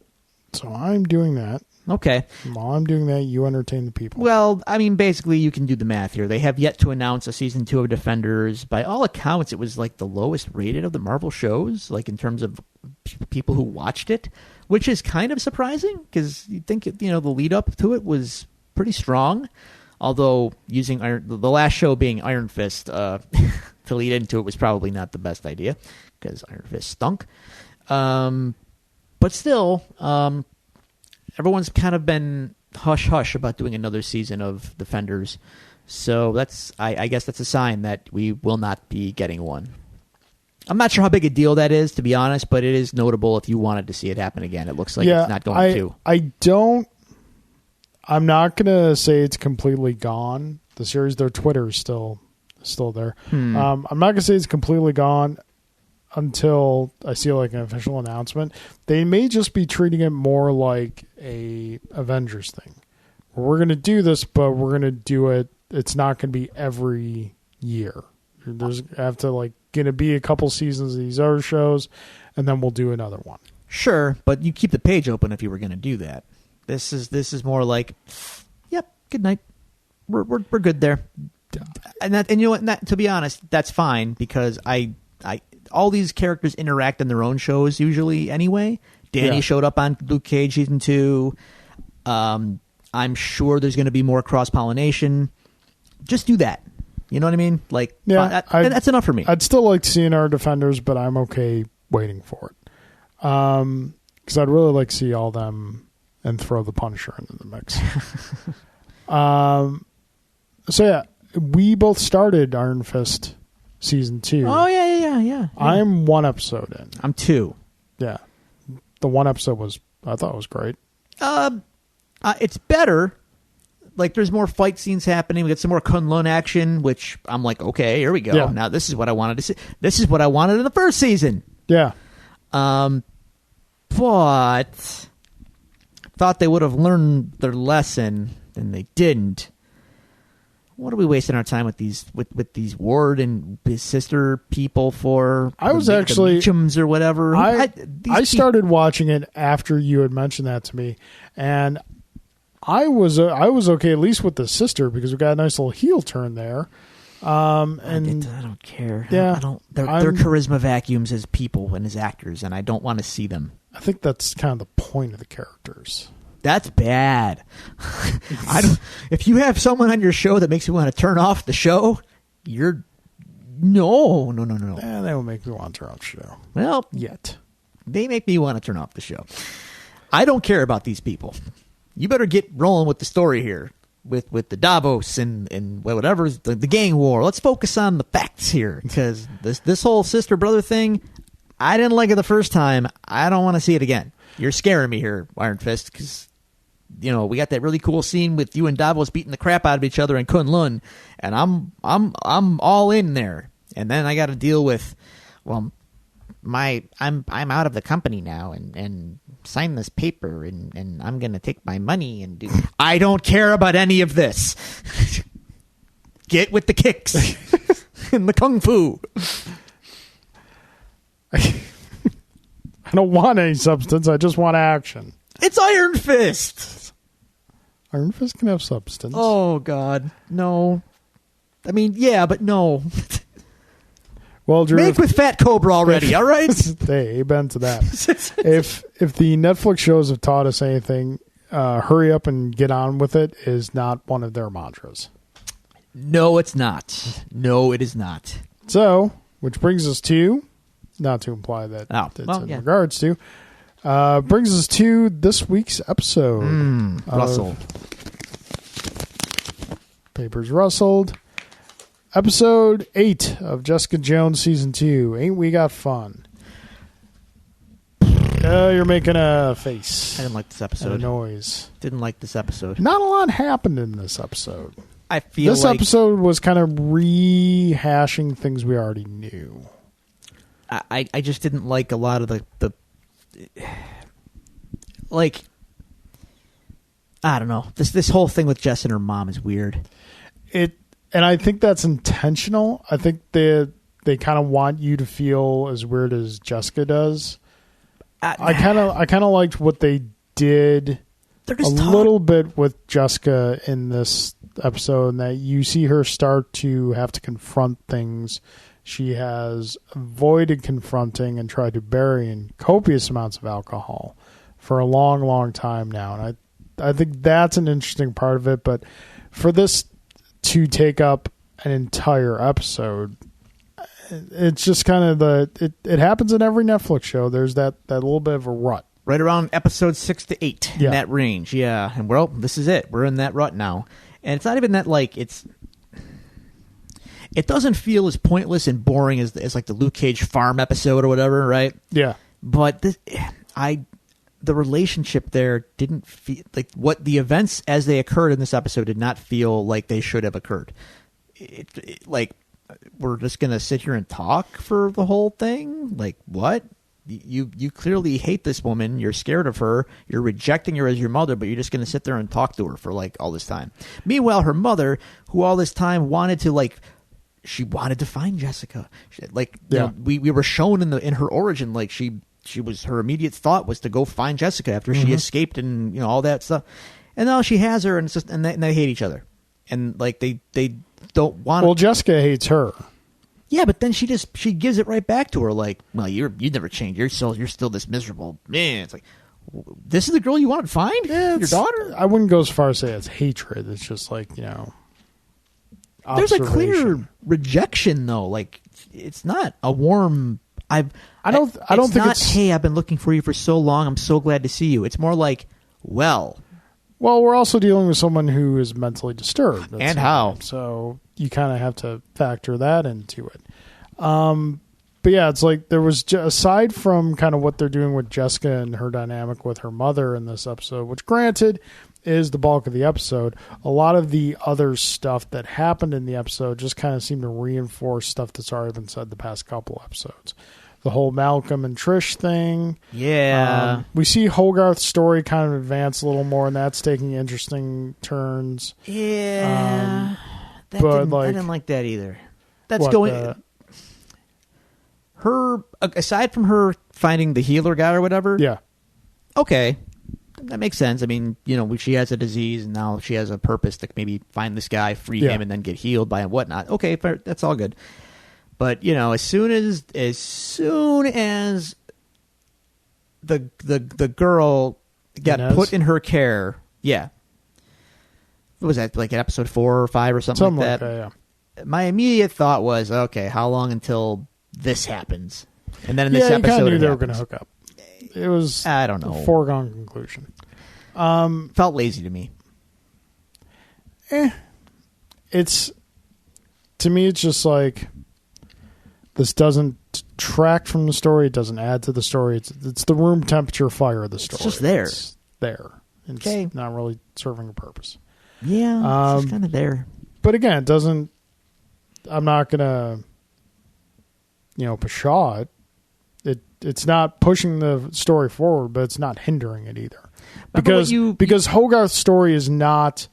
So I'm doing that. Okay. While I'm doing that, you entertain the people. Well, I mean, basically, you can do the math here. They have yet to announce a season 2 of Defenders. By all accounts, it was like the lowest rated of the Marvel shows, like in terms of people who watched it, which is kind of surprising because you'd think, the lead up to it was pretty strong. Although using the last show being Iron Fist to lead into it was probably not the best idea because Iron Fist stunk. But still, everyone's kind of been hush-hush about doing another season of Defenders. So I guess that's a sign that we will not be getting one. I'm not sure how big a deal that is, to be honest, but it is notable if you wanted to see it happen again. It looks like it's not going to. I'm not going to say it's completely gone. The series, their Twitter is still there. I'm not going to say it's completely gone until I see like an official announcement. They may just be treating it more like a Avengers thing. We're going to do this, but we're going to do it. It's not going to be every year. There's going to be a couple seasons of these other shows, and then we'll do another one. Sure, but you keep the page open if you were going to do that. This is more like, yep, good night. We're good there. And you know what? To be honest, that's fine because I all these characters interact in their own shows usually anyway. Danny showed up on Luke Cage season 2. I'm sure there's going to be more cross-pollination. Just do that. You know what I mean? That's enough for me. I'd still like seeing our Defenders, but I'm okay waiting for it. Because I'd really like to see all them and throw the Punisher into the mix. We both started Iron Fist season 2. Oh, yeah. I'm 1 episode in. I'm 2. Yeah. The 1 episode I thought was great. It's better. Like, there's more fight scenes happening. We get some more Kunlun action, which I'm like, okay, here we go. Yeah. Now this is what I wanted to see. This is what I wanted in the first season. Yeah. But thought they would have learned their lesson, and they didn't. What are we wasting our time with these Ward and his sister people for? I was actually the Meachums or whatever. I started watching it after you had mentioned that to me, and I was okay at least with the sister because we got a nice little heel turn there. And I don't care. Yeah, I don't. They're charisma vacuums as people and as actors, and I don't want to see them. I think that's kind of the point of the characters. That's bad. If you have someone on your show that makes you want to turn off the show, you're no. Yeah, they will make me want to turn off the show. Well, they make me want to turn off the show. I don't care about these people. You better get rolling with the story here, with the Davos and whatever the gang war. Let's focus on the facts here, because this whole sister brother thing, I didn't like it the first time. I don't want to see it again. You're scaring me here, Iron Fist, because we got that really cool scene with you and Davos beating the crap out of each other in Kunlun, and I'm all in there. And then I got to deal with, well, I'm out of the company now, and sign this paper, and I'm gonna take my money and do. I don't care about any of this. Get with the kicks and the kung fu. I don't want any substance. I just want action. It's Iron Fist. Iron Fist can have substance. Oh, God. No. I mean, yeah, but no. Well, Drew, Make with Fat Cobra already, all right? Hey, amen to that. if the Netflix shows have taught us anything, hurry up and get on with it is not one of their mantras. No, it's not. No, it is not. So, which brings us to, not to imply that it's in regards to, brings us to this week's episode. Russell. Papers rustled. Episode 8 of Jessica Jones Season 2. Ain't We Got Fun? You're making a face. I didn't like this episode. And a noise. Didn't like this episode. Not a lot happened in this episode. I feel this like episode was kind of rehashing things we already knew. I just didn't like a lot of the like, I don't know. This whole thing with Jess and her mom is weird. And I think that's intentional. I think they kind of want you to feel as weird as Jessica does. I kind of liked what they did little bit with Jessica in this episode, and that you see her start to have to confront things she has avoided confronting and tried to bury in copious amounts of alcohol for a long, long time now. And I think that's an interesting part of it. But for this to take up an entire episode, it's just kind of it happens in every Netflix show. There's that little bit of a rut. Right around episode 6 to 8, in that range, yeah. And well, this is it. We're in that rut now. And it's not even that, like, it doesn't feel as pointless and boring as like the Luke Cage farm episode or whatever, right? Yeah. But the relationship there didn't feel like what the events as they occurred in this episode did not feel like they should have occurred. Like, we're just going to sit here and talk for the whole thing? Like, what? You clearly hate this woman. You're scared of her. You're rejecting her as your mother, but you're just going to sit there and talk to her for, like, all this time. Meanwhile, her mother, who all this time wanted to, like, she wanted to find Jessica. You know, we were shown in her origin, like, she was, her immediate thought was to go find Jessica after she escaped and, you know, all that stuff. And now she has her, and it's just, and they hate each other. And, like, they don't want. Well, Jessica hates her. Yeah, but then she gives it right back to her, like, well, you never changed. You're still this miserable man. It's like, this is the girl you want to find? Yeah, your daughter? I wouldn't go as far as say it's hatred. It's just like, you know, there's a clear rejection, though. Like, it's not a warm. I don't think it's. Hey, I've been looking for you for so long. I'm so glad to see you. It's more like, well, we're also dealing with someone who is mentally disturbed. And how? So you kind of have to factor that into it. But yeah, it's like there was, aside from kind of what they're doing with Jessica and her dynamic with her mother in this episode, which granted is the bulk of the episode, a lot of the other stuff that happened in the episode just kind of seemed to reinforce stuff that's already been said the past couple episodes. The whole Malcolm and Trish thing. Yeah. We see Hogarth's story kind of advance a little more, and that's taking interesting turns. Yeah. I didn't like that either. That's her, aside from her finding the healer guy or whatever. Yeah. Okay. That makes sense. I mean, you know, she has a disease, and now she has a purpose to maybe find this guy, free him, and then get healed by him, whatnot. Okay, that's all good. But, you know, as soon as the girl got put in her care, yeah. What was that, like episode 4 or 5 or something like that? Yeah. My immediate thought was, okay, how long until this happens? And then in this episode, you kind of knew they were going to hook up. It was, I don't know, a foregone conclusion. Felt lazy to me. It's, to me, it's just like, this doesn't detract from the story. It doesn't add to the story. It's the room temperature fire of the story. It's just there. It's there. It's not really serving a purpose. Yeah, it's just kind of there. But again, it doesn't. I'm not gonna, pshaw it. It's not pushing the story forward, but it's not hindering it either. Because Hogarth's story is not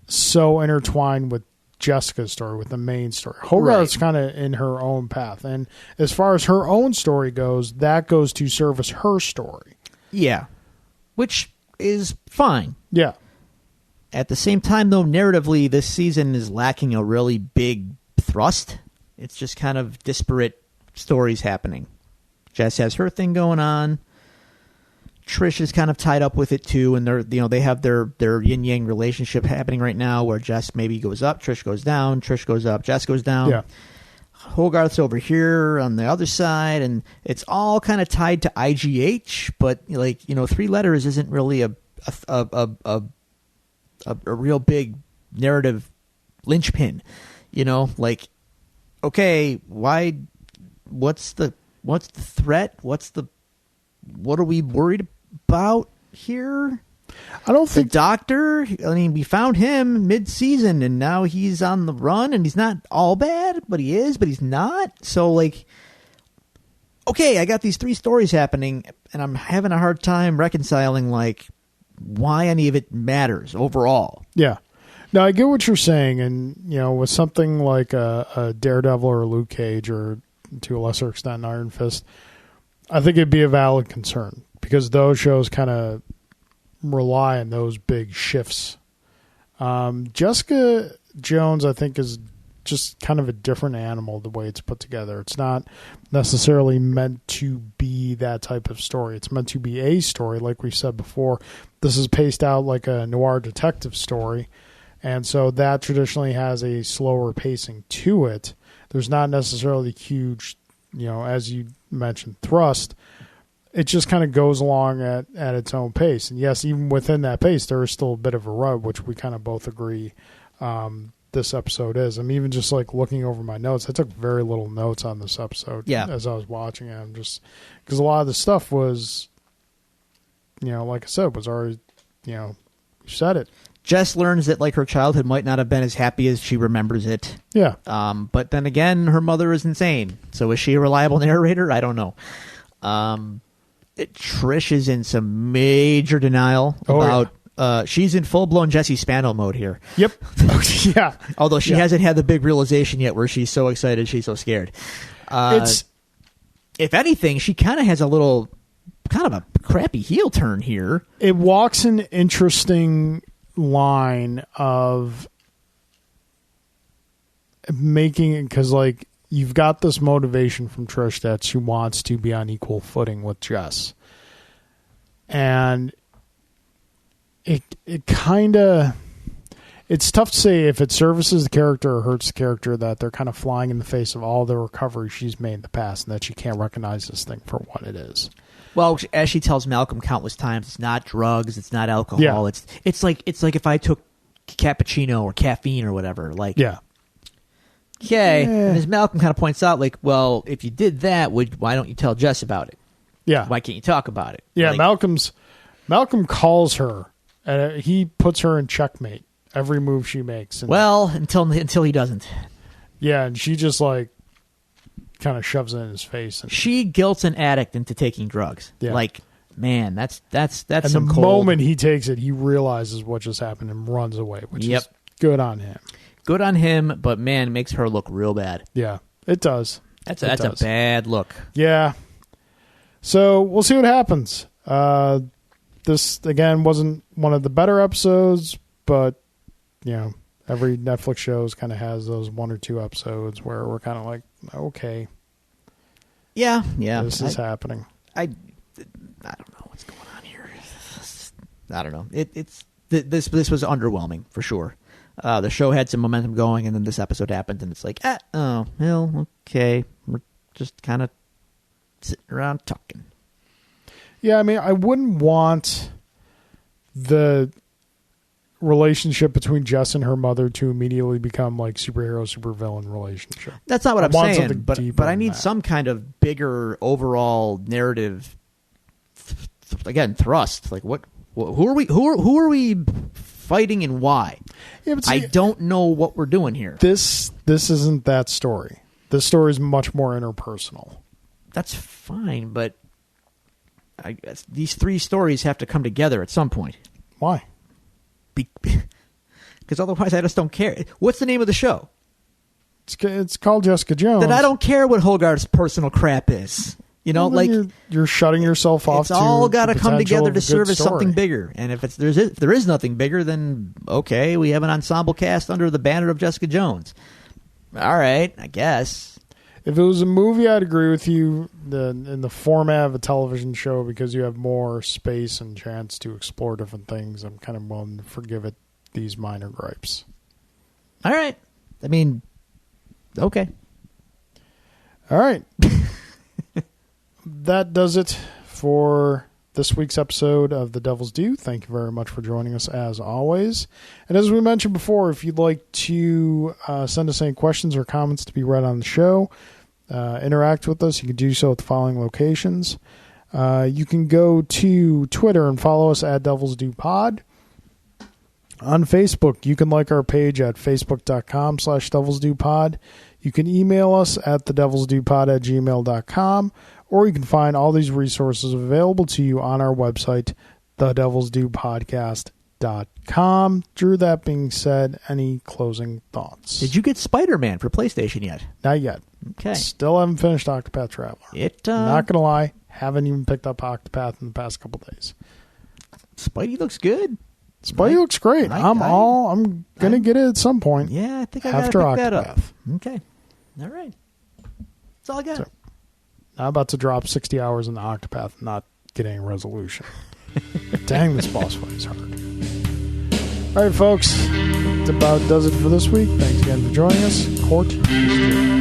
so intertwined with Jessica's story, with the main story. Hogarth's kind of in her own path. And as far as her own story goes, that goes to service her story. Yeah. Which is fine. Yeah. At the same time, though, narratively, this season is lacking a really big thrust. It's just kind of disparate stories happening. Jess has her thing going on. Trish is kind of tied up with it too, and they have their yin yang relationship happening right now, where Jess maybe goes up, Trish goes down, Trish goes up, Jess goes down. Yeah. Hogarth's over here on the other side, and it's all kind of tied to IGH. But 3 letters isn't really a real big narrative linchpin. Okay, why? What's the threat? What are we worried about here? I don't think the doctor. I mean, we found him mid-season, and now he's on the run, and he's not all bad, but he is, but he's not. So, okay, I got these 3 stories happening, and I'm having a hard time reconciling why any of it matters overall. Yeah. Now, I get what you're saying, and with something like a Daredevil or a Luke Cage, or to a lesser extent, Iron Fist, I think it'd be a valid concern, because those shows kind of rely on those big shifts. Jessica Jones, I think, is just kind of a different animal the way it's put together. It's not necessarily meant to be that type of story. It's meant to be a story, like we said before. This is paced out like a noir detective story, and so that traditionally has a slower pacing to it. There's not necessarily huge, as you mentioned, thrust. It just kind of goes along at its own pace. And yes, even within that pace, there is still a bit of a rub, which we kind of both agree this episode is. I'm even just looking over my notes. I took very little notes on this episode as I was watching it. I'm just, because a lot of the stuff was, like I said, was already, you said it. Jess learns that her childhood might not have been as happy as she remembers it. Yeah. But then again, her mother is insane. So is she a reliable narrator? I don't know. Trish is in some major denial about. She's in full blown Jesse Spano mode here. Yep. Yeah. Although she hasn't had the big realization yet, where she's so excited, she's so scared. If anything, she kind of has a little, kind of a crappy heel turn here. It walks an interesting line of making it, because you've got this motivation from Trish that she wants to be on equal footing with Jess, and it kind of, it's tough to say if it services the character or hurts the character, that they're kind of flying in the face of all the recovery she's made in the past, and that she can't recognize this thing for what it is. Well, as she tells Malcolm countless times, it's not drugs, it's not alcohol. Yeah. It's like if I took cappuccino or caffeine or whatever. Yeah. Okay. And as Malcolm kind of points out, well, if you did that, why don't you tell Jess about it? Yeah. Why can't you talk about it? Yeah. Malcolm calls her, and he puts her in checkmate every move she makes. And, until he doesn't. Yeah, and she just kind of shoves it in his face. And she guilts an addict into taking drugs. Yeah. Man, that's and some the cold. moment he takes it, he realizes what just happened and runs away, which is good on him. Good on him, but man, it makes her look real bad. Yeah, it does. That's a bad look. Yeah. So we'll see what happens. This, again, wasn't one of the better episodes, but, every Netflix show kind of has those 1 or 2 episodes where we're kind of okay. Yeah. This is happening. I don't know what's going on here. I don't know. This was underwhelming for sure. The show had some momentum going, and then this episode happened, and it's okay. We're just kind of sitting around talking. Yeah, I mean, I wouldn't want the relationship between Jess and her mother to immediately become superhero, supervillain relationship. That's not what I'm saying, but I need that. some kind of bigger overall narrative. Again, thrust. Who are we fighting and why? Yeah, but see, I don't know what we're doing here. This isn't that story. This story is much more interpersonal. That's fine, but I guess these 3 stories have to come together at some point. Why? Because because otherwise I just don't care. What's the name of the show? It's called Jessica Jones. Then I don't care what Hogarth's personal crap is. You know, Well, like you're shutting yourself off. it's all got to come together to serve as something bigger. And if there is nothing bigger, then okay, we have an ensemble cast under the banner of Jessica Jones. All right, I guess. If it was a movie, I'd agree with you in the format of a television show because you have more space and chance to explore different things. I'm kind of willing to forgive it these minor gripes. All right. I mean, okay. All right. That does it for this week's episode of The Devil's Due. Thank you very much for joining us as always. And as we mentioned before, if you'd like to send us any questions or comments to be read on the show, interact with us, you can do so at the following locations. You can go to Twitter and follow us at Devil's Due Pod. On Facebook, you can like our page at facebook.com/devilsdupod. You can email us at thedevilsdupod@gmail.com, or you can find all these resources available to you on our website, thedevilsdupodcast.com. Drew, that being said, any closing thoughts? Did you get Spider-Man for PlayStation yet? Not yet. Okay. Still haven't finished Octopath Traveler. Not going to lie, haven't even picked up Octopath in the past couple days. Spidey looks good. Spidey looks great. I'm going to get it at some point. Yeah, I think I after gotta pick that up. Octopath. Okay. All right. That's all I got. So, I'm about to drop 60 hours in the Octopath, not getting a resolution. Dang, this boss fight is hard. All right, folks. That about does it for this week. Thanks again for joining us. Court is adjourned.